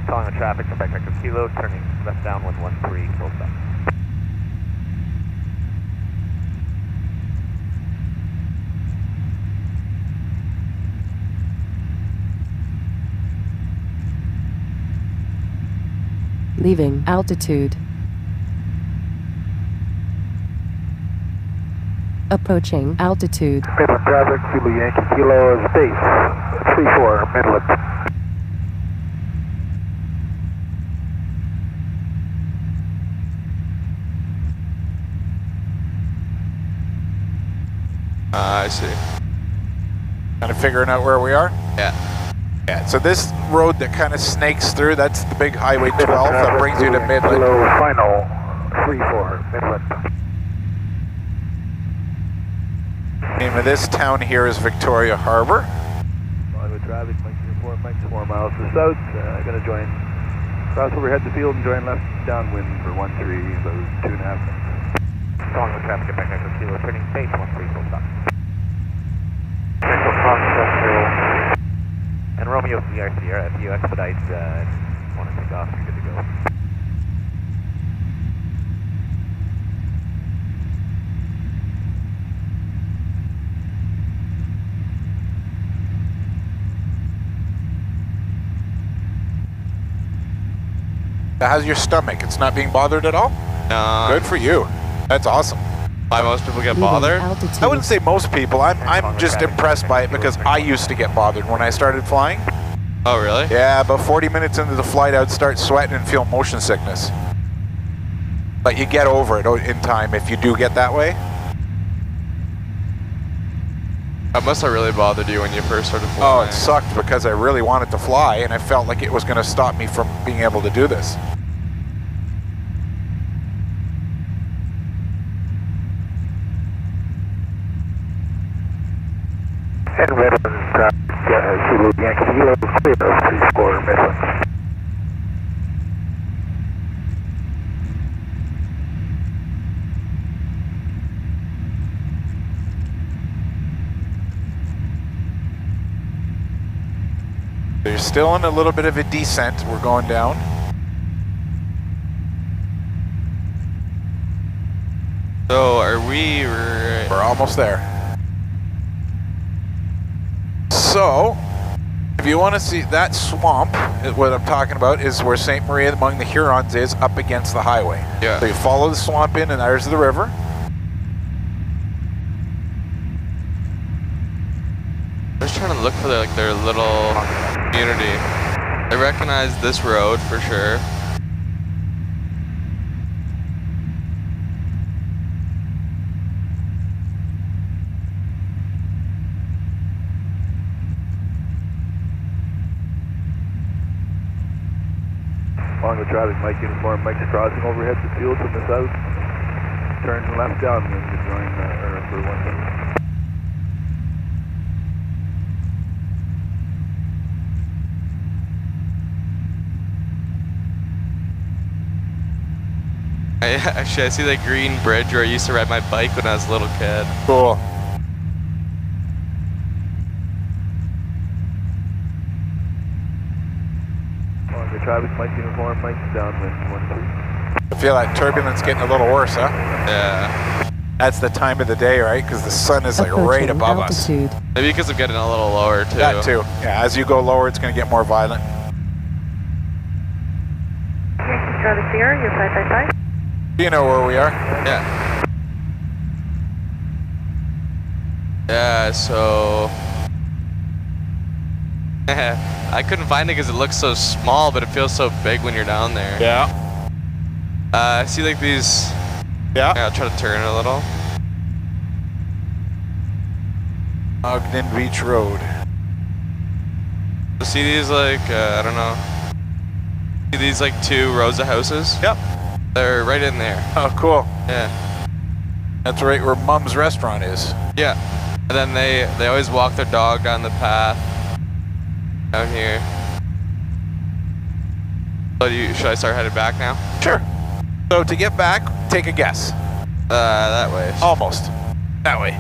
I: Calling the traffic, Quebec Echo Kilo, turning left downwind 13 full stop.
F: Leaving altitude. Approaching altitude.
G: Midland traffic, Zulu Yankee Kilo, space 34 Midland.
B: I see.
A: Kind of figuring out where we are?
B: Yeah.
A: Yeah, so this road that kind of snakes through, that's the big Highway 12 that brings you to Midland.
G: Final 34 Midland.
A: Name of this town here is Victoria Harbor.
L: Highway traffic, Mike 4 miles to the south. Going to join
E: Cross overhead the field and join left downwind for 13, about 2.5 minutes.
I: Calling the traffic at Echo Kilo, turning base 13 full stop.
D: Echo Fox,
I: And Romeo Sierra, if you expedite, want to take off, you're good to go.
A: How's your stomach? It's not being bothered at all?
B: No.
A: Good for you. That's awesome.
B: Why most people get
F: Leaving
B: bothered?
F: altitude.
A: I wouldn't say most people. I'm just impressed by it because I used to get bothered when I started flying.
B: Oh, really?
A: Yeah, about 40 minutes into the flight, I would start sweating and feel motion sickness. But you get over it in time if you do get that way.
B: That must have really bothered you when you first started
A: Oh,
B: flying.
A: it sucked because I really wanted to fly and I felt like it was going to stop me from being able to do this.
G: And Midland, Zulu Yankee Kilo, clear of 3-score Midland.
A: You're still in a little bit of a descent. We're going down.
B: So are
A: We're almost there. So, if you want to see that swamp, what I'm talking about is where St. Maria among the Hurons is up against the highway.
B: Yeah.
A: So you follow the swamp in and there's the river.
B: I'm just trying to look for their little community. I recognize this road for sure.
E: Along with traffic, Mike Uniform, Mike's crossing overhead the field from the south. Turn left downwind to join for 1 minute.
B: Actually, I see that green bridge where I used to ride my bike when I was a little kid.
A: Cool.
E: Along with traffic, Mike Uniform, Mike's downwind 13.
A: I feel that turbulence getting a little worse, huh?
B: Yeah.
A: That's the time of the day, right? Because the sun is like right
F: Approaching
A: above
F: altitude.
B: Maybe because I'm getting a little lower too.
A: us. That too. Yeah, as you go lower, it's going to get more violent.
L: Charlie Sierra, you're 555.
A: You know where we are?
B: Yeah. Yeah, so... I couldn't find it because it looks so small, but it feels so big when you're down there.
A: Yeah.
B: I see like these...
A: Yeah.
B: I'll try to turn a little.
A: Ogden Beach Road.
B: You see these like, I don't know. See these like 2 rows of houses?
A: Yep.
B: They're right in there.
A: Oh, cool.
B: Yeah.
A: That's right where Mum's restaurant is.
B: Yeah. And then they always walk their dog down the path down here. So should I start headed back now?
A: Sure. So to get back, take a guess.
B: That way.
A: Almost. That way.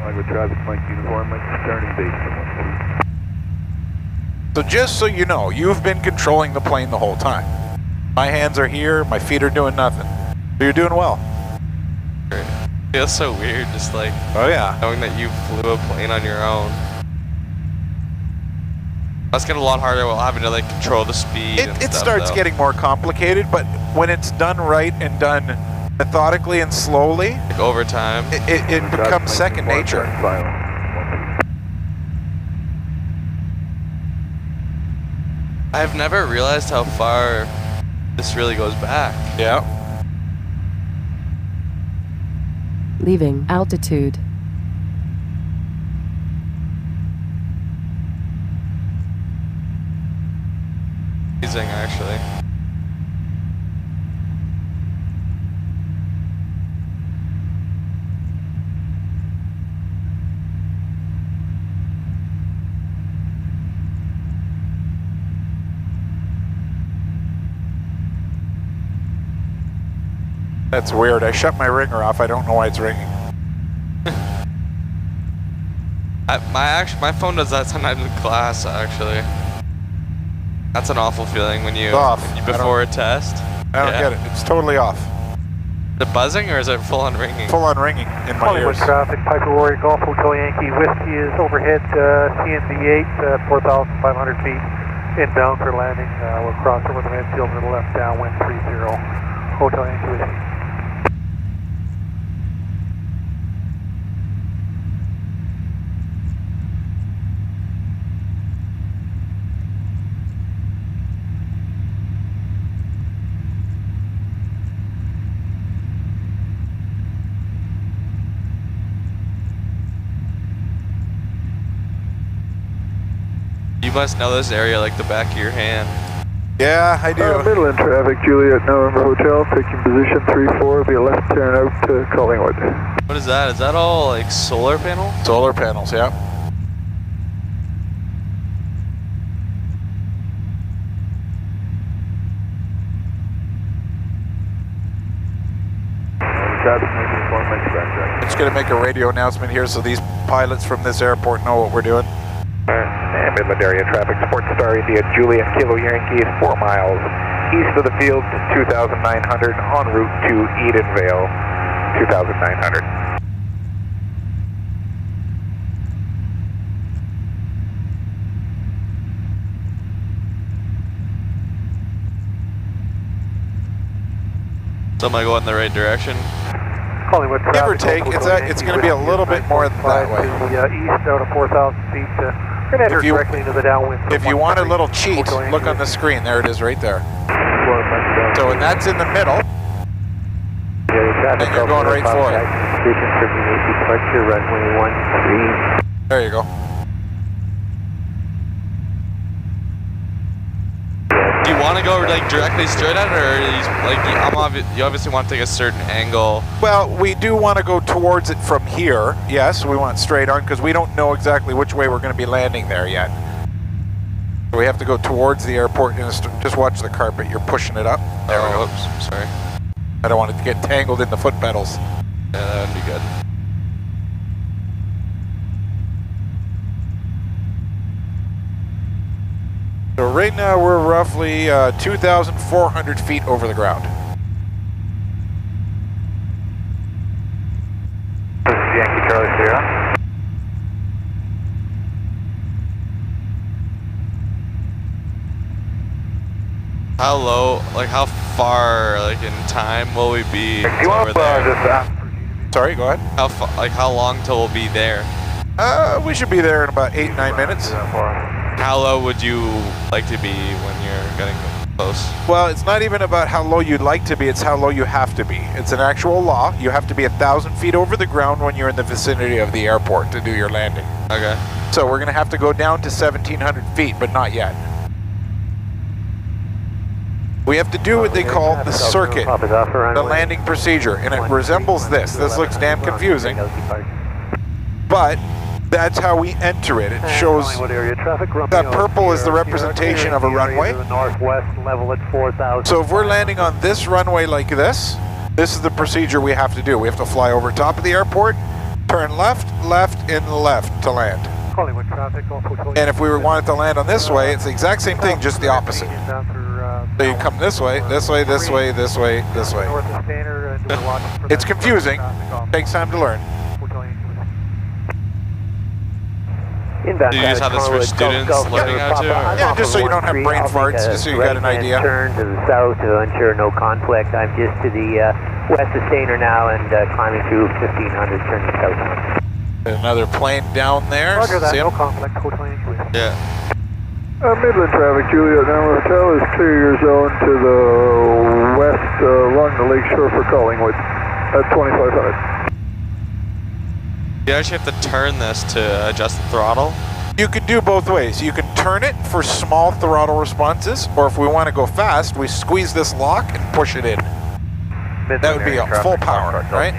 E: Along with traffic, Mike Uniform, Mike's turning base for 13.
A: So just so you know, you've been controlling the plane the whole time. My hands are here, my feet are doing nothing. So you're doing well.
B: Great. Feels so weird just like
A: Oh yeah.
B: knowing that you flew a plane on your own. Must get a lot harder while having to like control the speed.
A: It starts getting more complicated, but when it's done right and done methodically and slowly,
B: like over time.
A: it becomes second nature.
B: I've never realized how far this really goes back.
A: Yeah.
F: Leaving altitude.
B: Amazing, actually.
A: That's weird. I shut my ringer off. I don't know why it's ringing.
B: My phone does that sometimes in class, actually. That's an awful feeling when you before a test.
A: I don't get it. It's totally off.
B: The buzzing, or is it full on ringing?
A: Full on ringing in my
J: Hollywood
A: ears.
J: traffic, Piper Warrior Golf Hotel Yankee Whiskey is overhead CNV 8, 4,500 feet inbound for landing. We'll cross over the midfield to the left downwind 30, Hotel Yankee Whiskey.
B: You must know this area like the back of your hand.
A: Yeah, I do.
E: Midland traffic, Juliet, November Hotel, taking position 3-4, be a left turn out to Collingwood.
B: What is that? Is that all like solar panel?
A: Solar panels, yeah.
E: Traffic making informed, make backtrack.
A: I'm just going to make a radio announcement here so these pilots from this airport know what we're doing.
I: Midland area traffic, SportStar India, Juliet, Kilo Yankee is 4 miles east of the field, 2,900, en route to Edenvale, 2,900.
B: So am I going in the right direction?
J: Collingwood
A: Give or take, it's going to be a little bit more than that way.
J: To the east out of 4,000 feet. We're going to enter directly into the downwind.
A: If you want a little cheat, look on the screen. There it is right there. So when that's in the middle, then you're going right for it.
H: Departure runway 13.
A: There you go.
B: Do you want to go like directly straight at it, or you obviously want to take a certain angle?
A: Well, we do want to go towards it from here. Yes, we want straight on because we don't know exactly which way we're going to be landing there yet. So we have to go towards the airport and just watch the carpet. You're pushing it up. There we go.
B: Oops, sorry.
A: I don't want it to get tangled in the foot pedals.
B: Yeah, that would be good.
A: So right now we're roughly 2,400 feet over the ground.
I: This is Yankee Charlie Sierra.
B: How low, like how far, like in time will we be over there?
A: Sorry, go ahead.
B: How far, like how long till we'll be there?
A: We should be there in about 8-9 minutes.
B: How low would you like to be when you're getting close?
A: Well, it's not even about how low you'd like to be, it's how low you have to be. It's an actual law. You have to be 1,000 feet over the ground when you're in the vicinity of the airport to do your landing.
B: Okay.
A: So we're going to have to go down to 1,700 feet, but not yet. We have to do what they call the circuit, the landing procedure, and it resembles this. This looks damn confusing, but that's how we enter it. It shows that purple is the representation of a runway. So if we're landing on this runway like this is the procedure we have to do. We have to fly over top of the airport, turn left, left, and left to land. And if we wanted to land on this way, it's the exact same thing, just the opposite. So you come this way, this way, this way, this way, this way. It's confusing. Takes time to learn.
B: Do you just have this for students learning how to?
A: Yeah, just so you don't have brain farts, just so you got an idea.
H: Turn to the south to ensure no conflict. I'm just to the west of Stayner now and climbing through 1,500, turning south.
A: Another plane down there.
J: Roger that, no conflict.
B: Yeah.
E: Midland traffic, Juliet November Hotel is clear your zone to the west along the lakeshore for Collingwood at 2,500.
B: You actually have to turn this to adjust the throttle?
A: You can do both ways. You can turn it for small throttle responses, or if we want to go fast, we squeeze this lock and push it in. That would be a full power, right?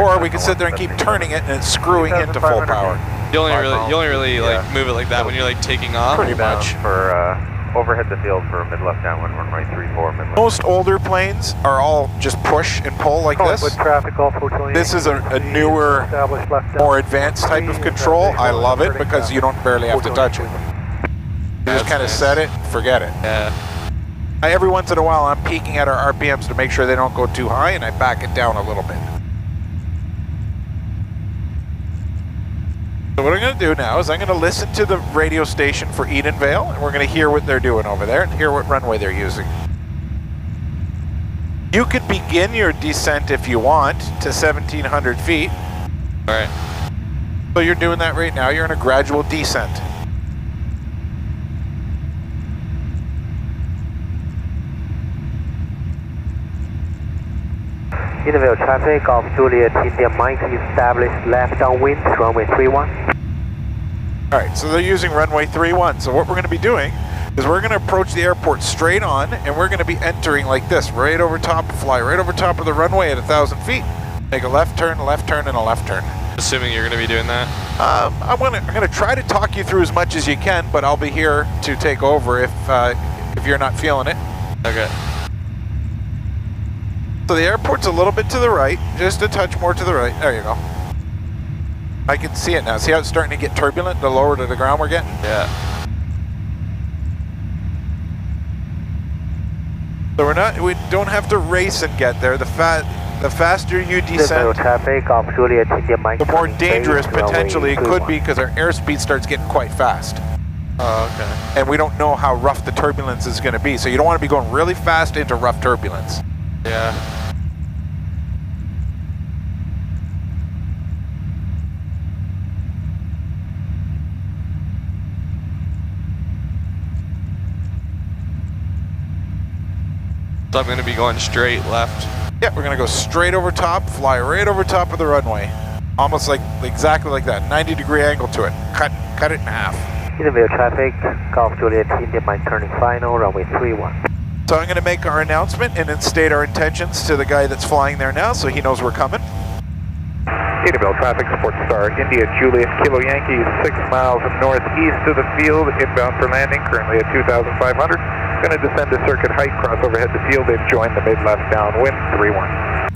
A: Or we can sit there and keep turning it and it's screwing into full power.
B: You only really like move it like that when you're like taking off.
A: Pretty much.
I: For overhead the field for mid left downwind, runway 34, mid left.
A: Most older planes are all just push and pull like this. This is a newer, more advanced type of control. I love it because you don't barely have to touch it. You just kind of set it, forget it.
B: Yeah.
A: Every once in a while I'm peeking at our RPMs to make sure they don't go too high, and I back it down a little bit. So what I'm going to do now is I'm going to listen to the radio station for Edenvale, and we're going to hear what they're doing over there and hear what runway they're using. You could begin your descent if you want to 1,700 feet.
B: All right.
A: So you're doing that right now. You're in a gradual descent.
H: Edenvale traffic, Golf Juliet, India Mike, established left downwind, runway 31.
A: Alright, so they're using runway 31. So what we're going to be doing is we're going to approach the airport straight on, and we're going to be entering like this, right over top, fly right over top of the runway at 1,000 feet. Make a left turn, and a left turn.
B: Assuming you're going to be doing that?
A: I'm going to try to talk you through as much as you can, but I'll be here to take over if you're not feeling it.
B: Okay.
A: So the airport's a little bit to the right, just a touch more to the right. There you go. I can see it now. See how it's starting to get turbulent the lower to the ground we're getting?
B: Yeah.
A: So we don't have to race and get there. The faster you descend, the more dangerous potentially it could be because our airspeed starts getting quite fast.
B: Oh, okay.
A: And we don't know how rough the turbulence is going to be. So you don't want to be going really fast into rough turbulence.
B: Yeah. So I'm going to be going straight left.
A: Yeah, we're going to go straight over top, fly right over top of the runway. Almost like exactly like that, 90-degree angle to it. Cut it in half.
H: Edenvale traffic, Golf Juliet, India Mike turning final, runway 31.
A: So I'm going to make our announcement and then state our intentions to the guy that's flying there now so he knows we're coming.
I: Edenvale traffic, SportStar, India Juliet, Kilo Yankee, 6 miles northeast of the field, inbound for landing, currently at 2,500. Going to descend to circuit height, cross overhead the field, they've joined the mid-left downwind, 3-1.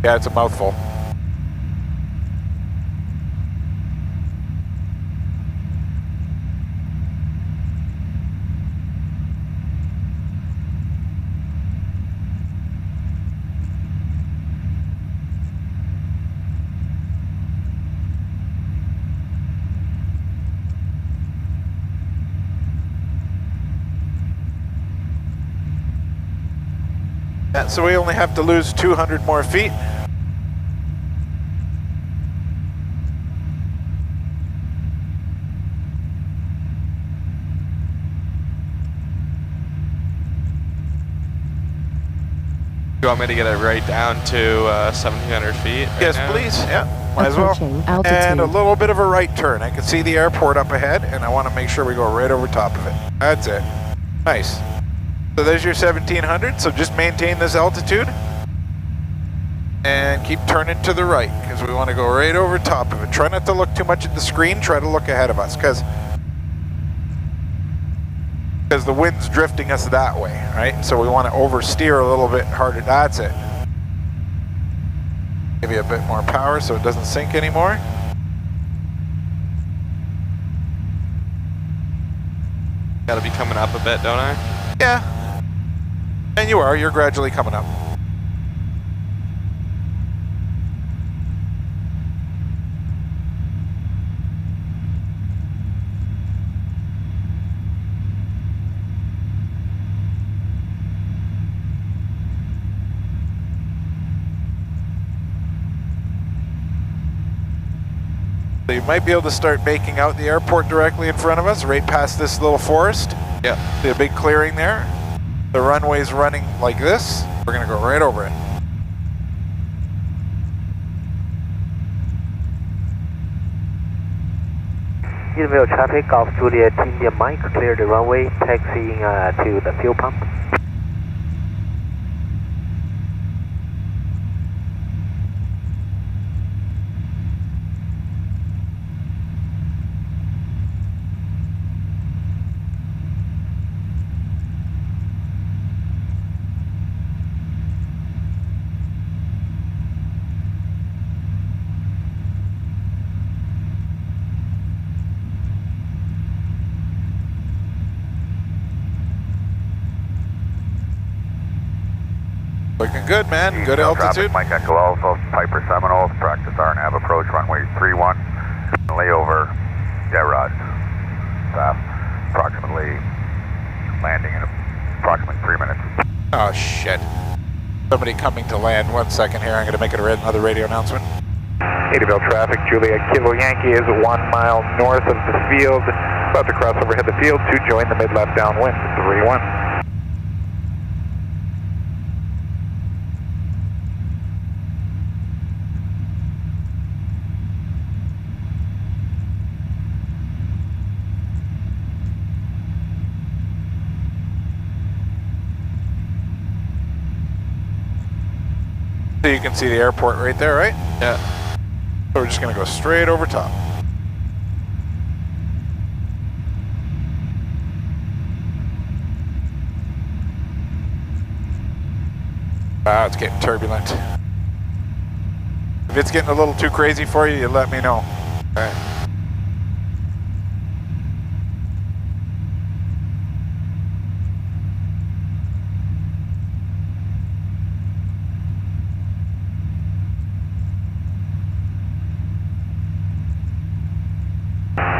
A: Yeah, it's a mouthful. Yeah, so we only have to lose 200 more feet.
B: You want me to get it right down to 1,700 feet? Right
A: Yes,
B: now?
A: please. Yeah, might as well.
F: Altitude.
A: And a little bit of a right turn. I can see the airport up ahead, and I want to make sure we go right over top of it. That's it. Nice. So there's your 1,700. So just maintain this altitude and keep turning to the right because we want to go right over top of it. Try not to look too much at the screen. Try to look ahead of us because the wind's drifting us that way, right? So we want to oversteer a little bit harder. That's it. Give you a bit more power so it doesn't sink anymore.
B: Gotta be coming up a bit, don't I?
A: Yeah. And you are. You're gradually coming up. So you might be able to start making out the airport directly in front of us, right past this little forest.
B: Yeah.
A: See a big clearing there? The runway's running like this. We're going to go right over it.
H: Edenvale traffic, Golf Juliet, India Mike, clear the runway, taxiing to the fuel pump.
A: Looking good, man. Good altitude.
C: Mike Echo Alpha, Piper Seminoles, practice RNAV approach runway 31. Layover, Rod. Approximately landing in approximately 3 minutes.
A: Oh, shit. Somebody coming to land. 1 second here. I'm going to make another radio announcement.
I: Edenvale traffic, Juliet Kilo Yankee is 1 mile north of the field. About to cross overhead the field to join the mid-left downwind, 3-1.
A: So you can see the airport right there, right?
B: Yeah.
A: So we're just going to go straight over top. Wow, it's getting turbulent. If it's getting a little too crazy for you, you let me know. All right.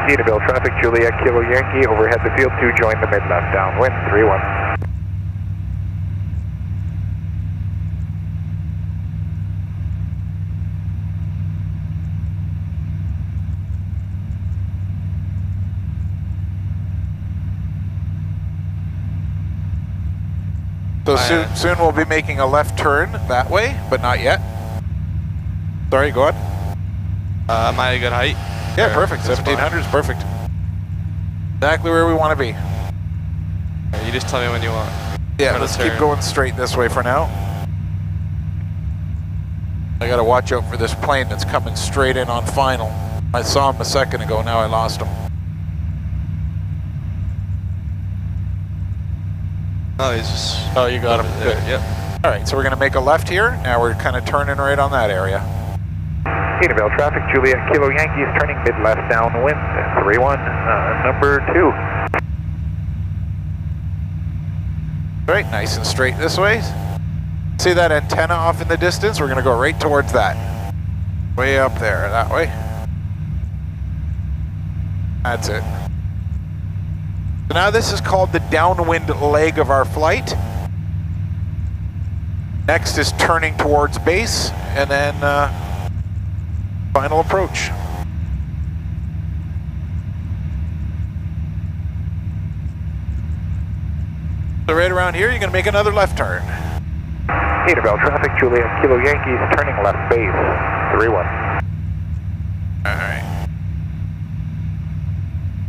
I: Edenvale traffic, Juliet Kilo Yankee, overhead the field to join the mid-left downwind, 3-1.
A: So soon we'll be making a left turn that way, but not yet. Sorry, go on.
B: Am I a good height?
A: Yeah, perfect. 1700 is perfect. Exactly where we want to be.
B: You just tell me when you want.
A: Yeah, let's keep going straight this way for now. I gotta watch out for this plane that's coming straight in on final. I saw him a second ago, now I lost him.
B: Oh, he's just...
A: Oh, you got him. Good.
B: Yep.
A: All right, so we're gonna make a left here. Now we're kind of turning right on that area.
I: Edenvale traffic, Juliet Kilo Yankee is turning mid-left downwind, 3-1, number 2.
A: All right, nice and straight this way. See that antenna off in the distance? We're gonna go right towards that. Way up there, that way. That's it. So now this is called the downwind leg of our flight. Next is turning towards base, and then final approach. So right around here, you're going to make another left turn.
I: Edenvale traffic, Juliet Kilo Yankees, turning left base, 3-1.
A: All right.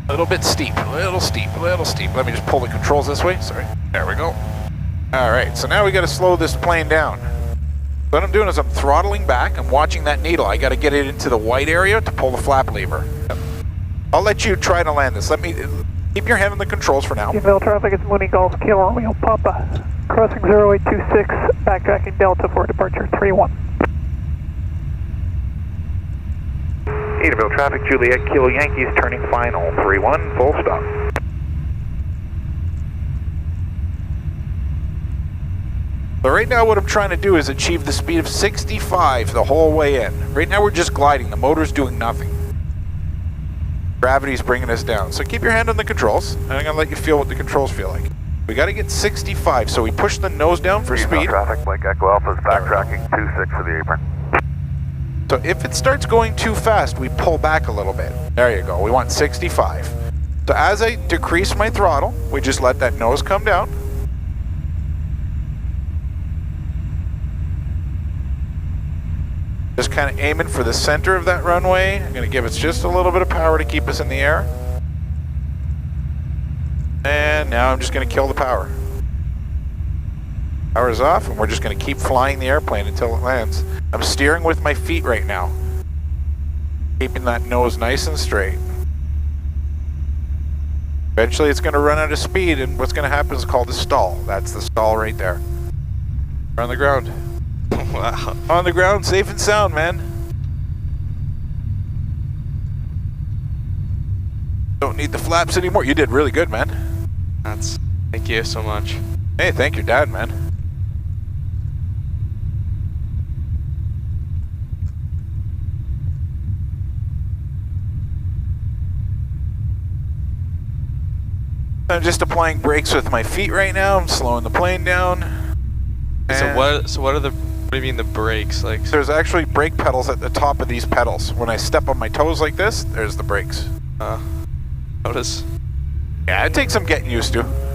A: A little bit steep, a little steep, a little steep. Let me just pull the controls this way. Sorry. There we go. All right, so now we got to slow this plane down. What I'm doing is I'm throttling back. I'm watching that needle. I got to get it into the white area to pull the flap lever. Yep. I'll let you try to land this. Let me keep your hand on the controls for now.
J: Edenvale traffic, it's Mooney Golf, Kilo Romeo Papa. Crossing 0826, backtracking Delta for departure 3-1.
I: Edenvale traffic, Juliet Kilo Yankees, turning final, 3-1, full stop.
A: So right now what I'm trying to do is achieve the speed of 65 the whole way in. Right now we're just gliding. The motor's doing nothing. Gravity's bringing us down. So keep your hand on the controls, and I'm going to let you feel what the controls feel like. We got to get 65, so we push the nose down for speed.
C: Traffic, Mike Echo Alpha is backtracking 26 for the apron.
A: So if it starts going too fast, we pull back a little bit. There you go. We want 65. So as I decrease my throttle, we just let that nose come down. Just kind of aiming for the center of that runway. I'm going to give it just a little bit of power to keep us in the air. And now I'm just going to kill the power. Power's off, and we're just going to keep flying the airplane until it lands. I'm steering with my feet right now, keeping that nose nice and straight. Eventually it's going to run out of speed, and what's going to happen is called a stall. That's the stall right there. We're on the ground. Wow. On the ground, safe and sound, man. Don't need the flaps anymore. You did really good, man.
B: Thank you so much.
A: Hey, thank your dad, man. I'm just applying brakes with my feet right now. I'm slowing the plane down.
B: So what do you mean the brakes? Like,
A: there's actually brake pedals at the top of these pedals. When I step on my toes like this, there's the brakes.
B: notice.
A: Yeah, it takes some getting used to.